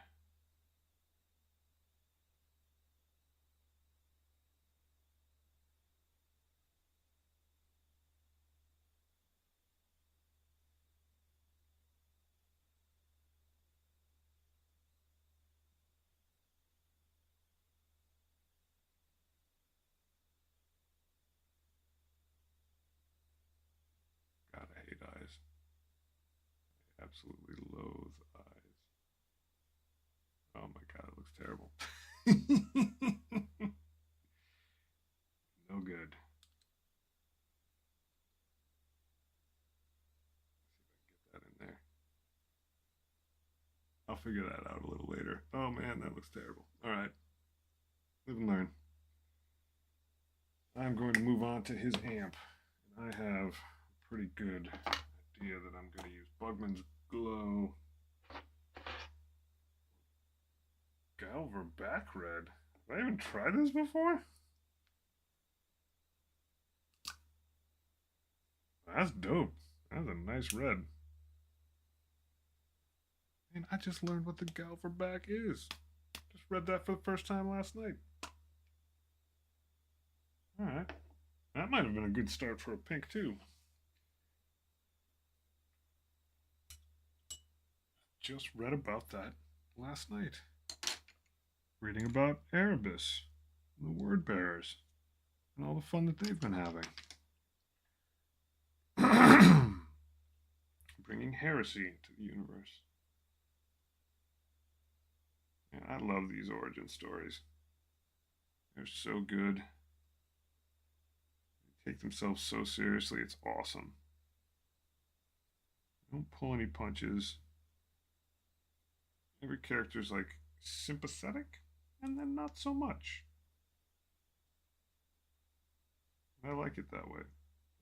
God, I hate eyes. I absolutely loathe eyes. Oh my God, it looks terrible. No good. Let's see if I can get that in there. I'll figure that out a little later. Oh man, that looks terrible. All right. Live and learn. I'm going to move on to his amp. And I have a pretty good idea that I'm going to use Bugman's Glow Galver Back Red. Have I even tried this before? That's dope. That's a nice red. And I just learned what the Galver Back is. Just read that for the first time last night. All right. That might have been a good start for a pink, too. Just read about that last night. Reading about Erebus, the word bearers, and all the fun that they've been having. Bringing heresy to the universe. Yeah, I love these origin stories. They're so good. They take themselves so seriously, it's awesome. They don't pull any punches. Every character's like sympathetic and then not so much. I like it that way.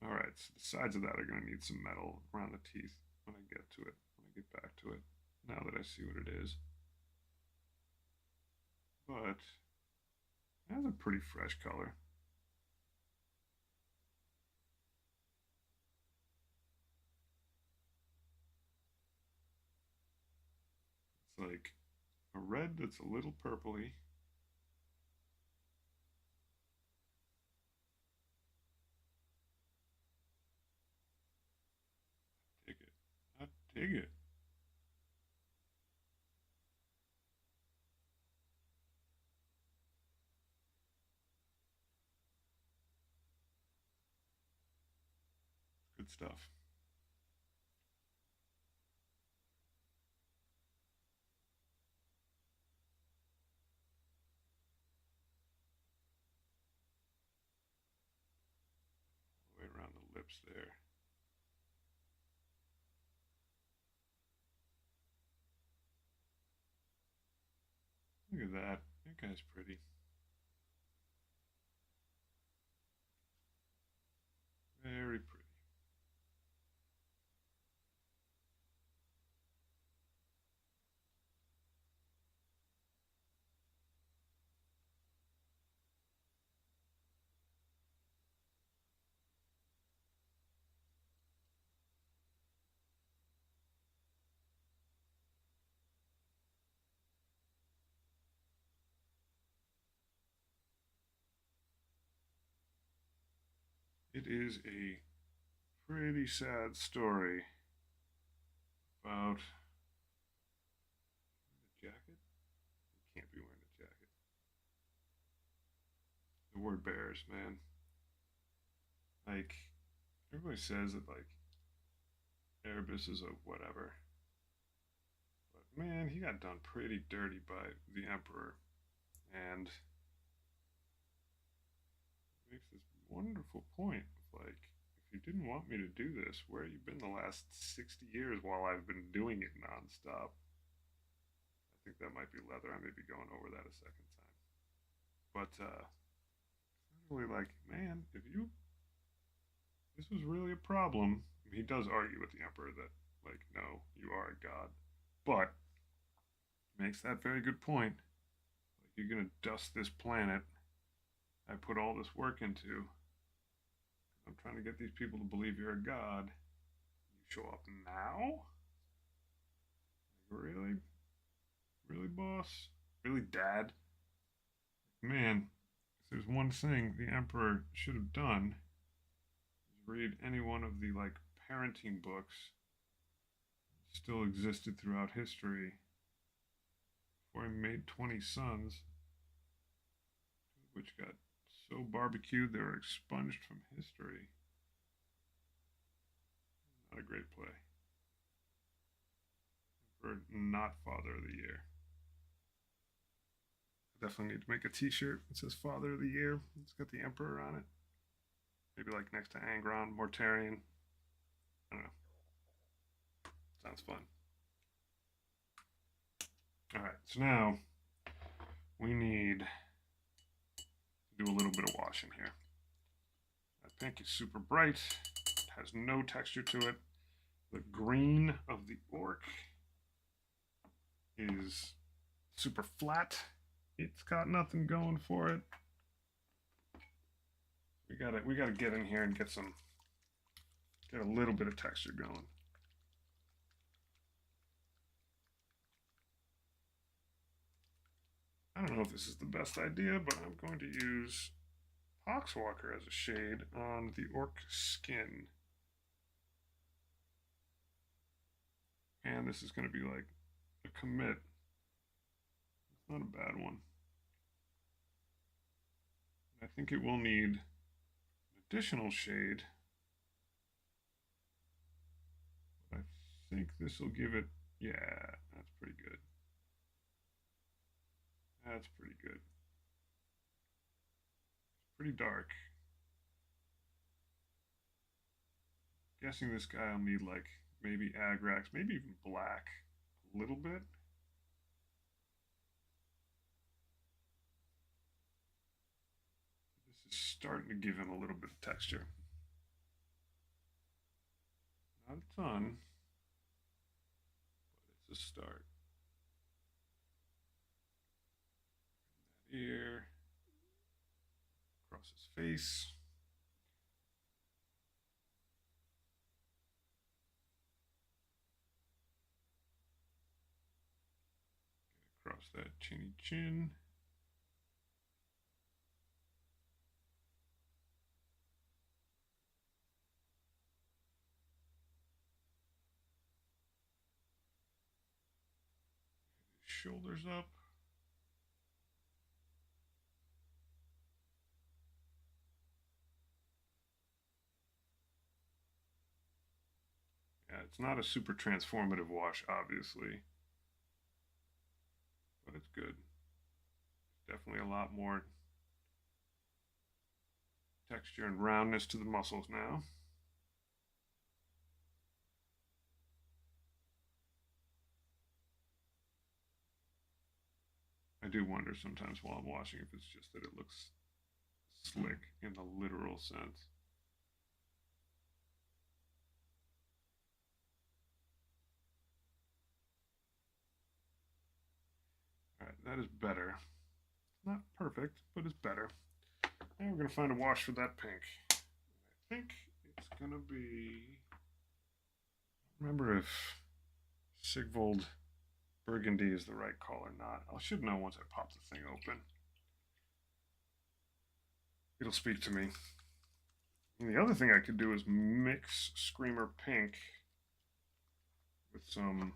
All right, so the sides of that are going to need some metal around the teeth when I get to it, when I get back to it, now that I see what it is. But it has a pretty fresh color. It's like a red that's a little purpley. Dig it. I dig it. Good stuff. All the way around the lips there. Look at that. That guy's pretty. Very pretty. It is a pretty sad story about polar bears, man. Like, everybody says that, like, Erebus is a whatever. But, man, he got done pretty dirty by the Emperor. And makes this wonderful point of, like, if you didn't want me to do this, where have you been the last 60 years while I've been doing it nonstop? I think that might be leather. I may be going over that a second time. But, it's really like, man, if you this was really a problem. He does argue with the Emperor that, like, no, you are a god. But makes that very good point. Like, you're gonna dust this planet I put all this work into. I'm trying to get these people to believe you're a god. You show up now? Like, really? Really, boss? Really, dad? Man, if there's one thing the Emperor should have done, read any one of the like parenting books that still existed throughout history before he made 20 sons, which got so barbecued they were expunged from history. Not a great play. Emperor, not Father of the Year. I definitely need to make a t-shirt that says Father of the Year. It's got the Emperor on it. Maybe like next to Angron, Mortarion. I don't know. Sounds fun. Alright, so now we need to do a little bit of washing here. That pink is super bright. It has no texture to it. The green of the orc is super flat. It's got nothing going for it. We gotta get in here and get a little bit of texture going. I don't know if this is the best idea, but I'm going to use Poxwalker as a shade on the orc skin. And this is going to be like a commit. It's not a bad one. I think it will need additional shade. But I think this will give it, yeah, that's pretty good. That's pretty good. It's pretty dark. I'm guessing this guy will need like maybe Agrax, maybe even black a little bit. This is starting to give him a little bit of texture. Not a ton, but it's a start. That ear, across his face. Get across that chinny chin. Shoulders up. Yeah, it's not a super transformative wash, obviously, but it's good. Definitely a lot more texture and roundness to the muscles now. I do wonder sometimes while I'm washing if it's just that it looks slick in the literal sense. All right, that is better. It's not perfect, but it's better. Now we're going to find a wash for that pink. I think it's going to be... I don't remember if Sigvold Burgundy is the right call or not. I should know once I pop the thing open. It'll speak to me. And the other thing I could do is mix Screamer Pink with some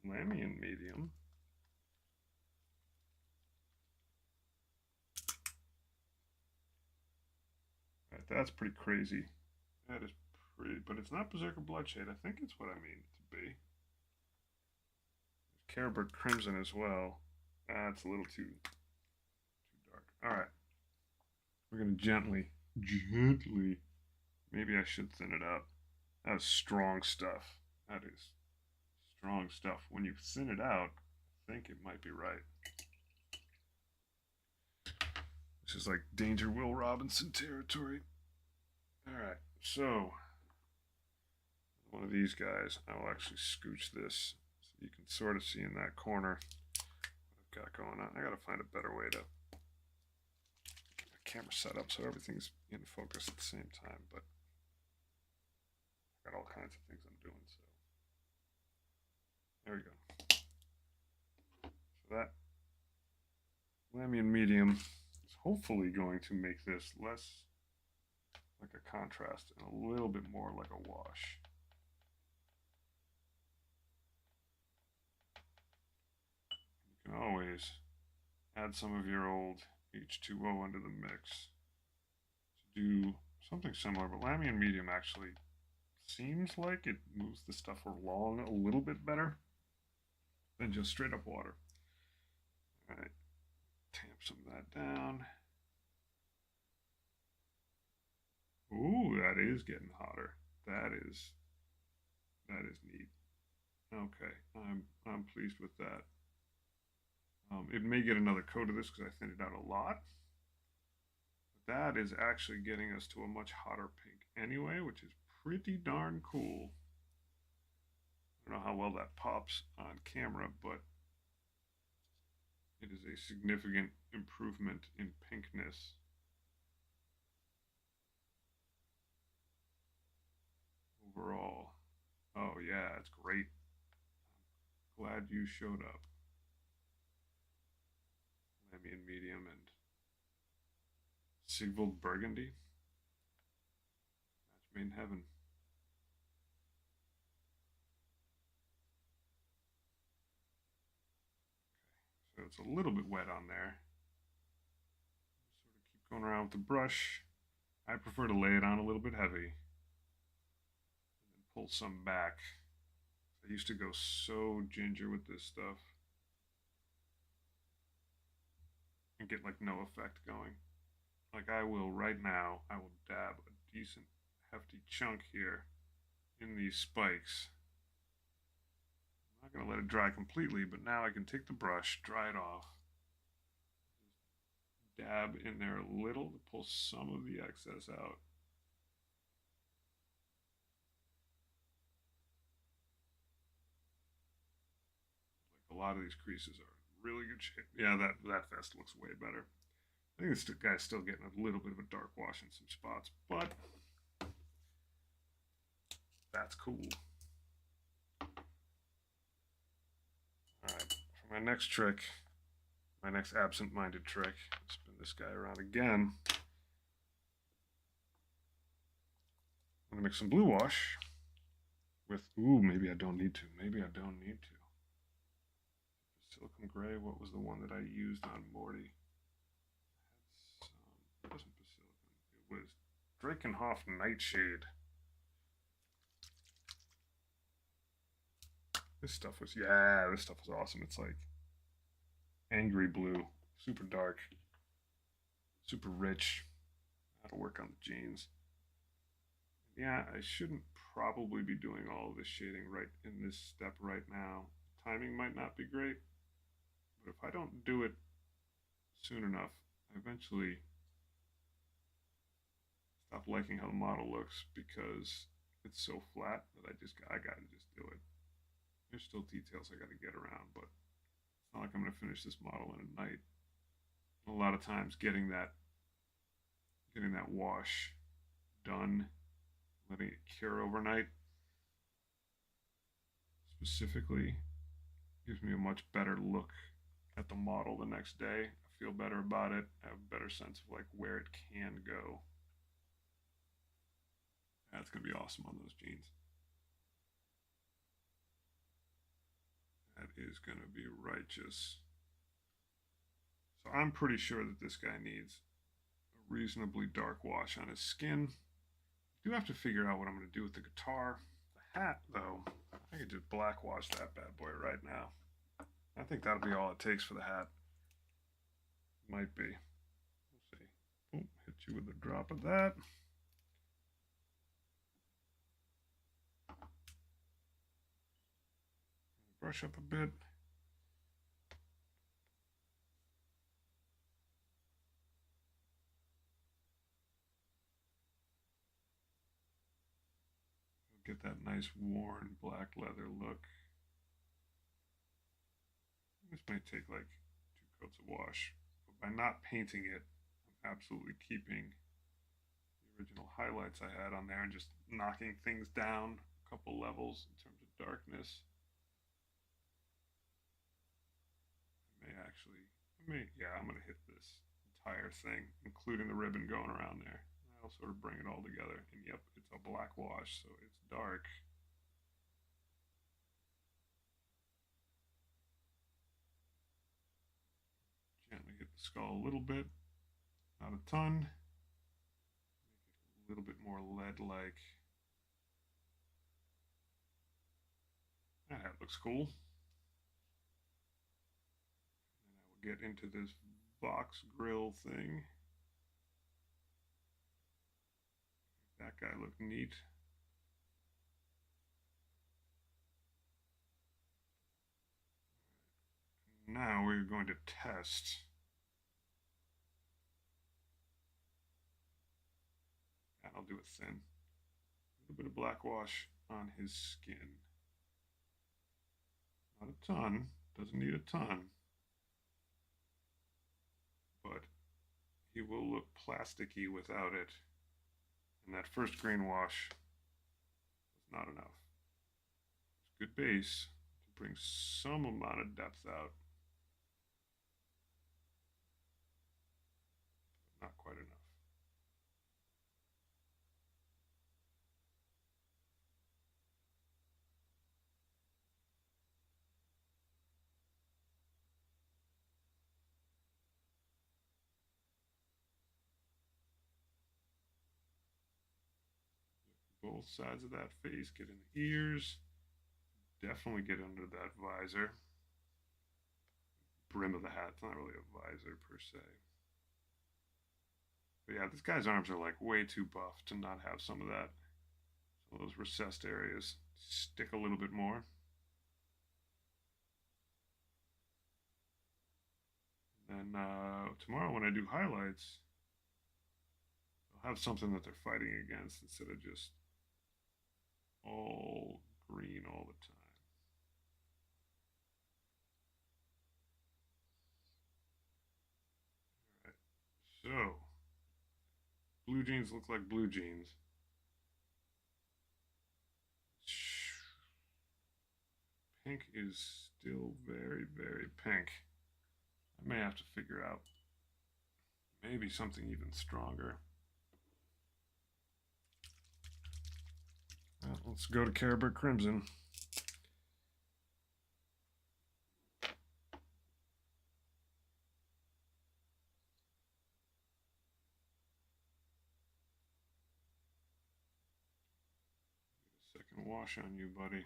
Lamian Medium. right, that's pretty crazy. That is pretty, but it's not Berserker Bloodshade. I think it's what I mean it to be. Caribert Crimson as well. That's a little too dark. All right, we're gonna gently, maybe I should thin it out. That's strong stuff. That is strong stuff. When you thin it out, I think it might be right. This is like Danger Will Robinson territory. All right, so one of these guys, I will actually scooch this so you can sort of see in that corner what I've got going on. I gotta find a better way to get my camera set up so everything's in focus at the same time, but I got all kinds of things I'm doing, so there we go. So that Lamian medium is hopefully going to make this less like a contrast and a little bit more like a wash. You can always add some of your old H2O into the mix to do something similar, but Lamian medium actually seems like it moves the stuff along a little bit better than just straight up water. All right, tamp some of that down. Ooh, that is getting hotter. That is neat. Okay, I'm pleased with that. It may get another coat of this because I thinned it out a lot. But that is actually getting us to a much hotter pink anyway, which is pretty darn cool. I don't know how well that pops on camera, but it is a significant improvement in pinkness. Overall. Oh yeah, it's great. I'm glad you showed up. Lamian medium and Sigvald Burgundy. Match made in heaven. Okay, so it's a little bit wet on there. Sort of keep going around with the brush. I prefer to lay it on a little bit heavy and then pull some back. I used to go so ginger with this stuff and get like no effect going. Like I will right now, I will dab a decent hefty chunk here in these spikes. I'm not going to let it dry completely, but now I can take the brush, dry it off, dab in there a little to pull some of the excess out. Like a lot of these creases are in really good shape. Yeah, that vest looks way better. I think this guy's still getting a little bit of a dark wash in some spots, but that's cool. All right, for my next trick, my next absent-minded trick, spin this guy around again. I'm gonna mix some blue wash with, ooh, maybe I don't need to. Maybe I don't need to. Silicon gray, what was the one that I used on Morty? It wasn't Basilicon, it was Drakenhof Nightshade. This stuff was, yeah, this stuff was awesome. It's like angry blue, super dark, super rich. That'll work on the jeans. Yeah, I shouldn't probably be doing all of this shading right in this step right now. Timing might not be great, but if I don't do it soon enough, I eventually stop liking how the model looks because it's so flat that I gotta just do it. There's still details I gotta get around, but it's not like I'm gonna finish this model in a night. A lot of times getting that wash done, letting it cure overnight specifically gives me a much better look at the model the next day. I feel better about it. I have a better sense of like where it can go. That's gonna be awesome on those jeans. That is gonna be righteous. So I'm pretty sure that this guy needs a reasonably dark wash on his skin. I do have to figure out what I'm going to do with the guitar. The hat, though, I could just black wash that bad boy right now. I think that'll be all it takes for the hat. Might be. We'll see. Oh, hit you with a drop of that. Brush up a bit. Get that nice worn black leather look. This might take like 2 coats of wash, but by not painting it, I'm absolutely keeping the original highlights I had on there and just knocking things down a couple levels in terms of darkness. I'm going to hit this entire thing, including the ribbon going around there. That'll sort of bring it all together. And yep, it's a black wash, so it's dark. Gently hit the skull a little bit, not a ton. Make it a little bit more lead-like. That looks cool. And I will get into this Vox grill thing. That guy looked neat. Now we're going to test. And I'll do it thin. A little bit of black wash on his skin. Not a ton, doesn't need a ton. But he will look plasticky without it. And that first green wash was not enough. It's good base to bring some amount of depth out. But not quite enough. Both sides of that face, get in the ears, definitely get under that visor. Brim of the hat, it's not really a visor per se. But yeah, this guy's arms are like way too buff to not have some of that. Some of those recessed areas stick a little bit more. And tomorrow when I do highlights, I'll have something that they're fighting against instead of just all green all the time. All right, so blue jeans look like blue jeans. Pink is still very, very pink. I may have to figure out maybe something even stronger. Well, let's go to Caribou Crimson. Second wash on you, buddy.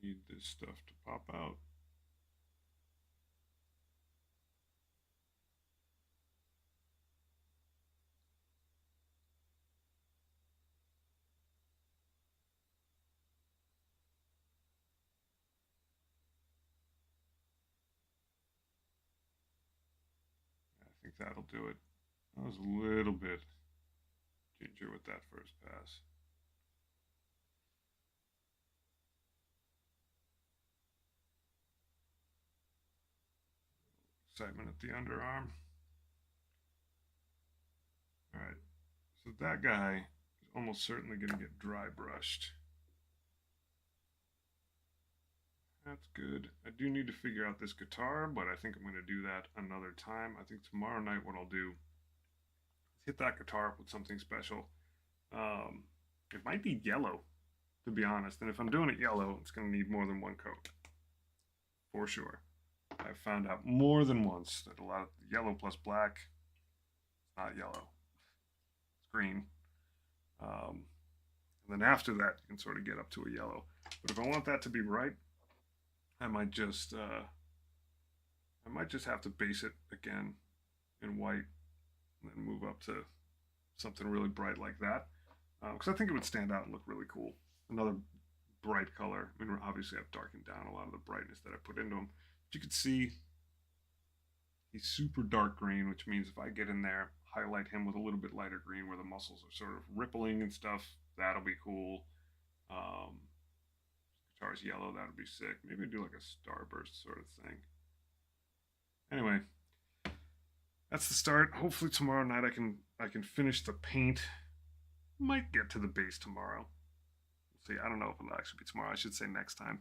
I need this stuff to pop out. I think that'll do it. I was a little bit ginger with that first pass. Excitement at the underarm. All right, so that guy is almost certainly going to get dry brushed. That's good. I do need to figure out this guitar, but I think I'm going to do that another time. I think tomorrow night what I'll do is hit that guitar up with something special. It might be yellow, to be honest. And if I'm doing it yellow, it's going to need more than one coat, for sure. I've found out more than once that a lot of yellow plus black, it's not yellow, it's green. And then after that, you can sort of get up to a yellow. But if I want that to be right, I might just have to base it again in white, and then move up to something really bright like that, because I think it would stand out and look really cool. Another bright color. I mean, obviously I've darkened down a lot of the brightness that I put into him. But you can see he's super dark green, which means if I get in there, highlight him with a little bit lighter green where the muscles are sort of rippling and stuff, that'll be cool. Guitar's yellow, that'd be sick. Maybe do like a starburst sort of thing. Anyway, that's the start. Hopefully tomorrow night I can finish the paint. Might get to the base tomorrow. We'll see. I don't know if it'll actually be tomorrow. I should say next time.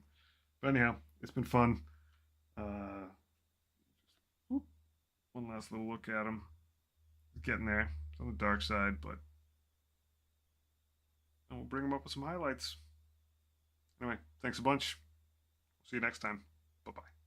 But anyhow, it's been fun. One last little look at him. He's getting there. It's on the dark side, but we'll bring him up with some highlights. Anyway, thanks a bunch. See you next time. Bye bye.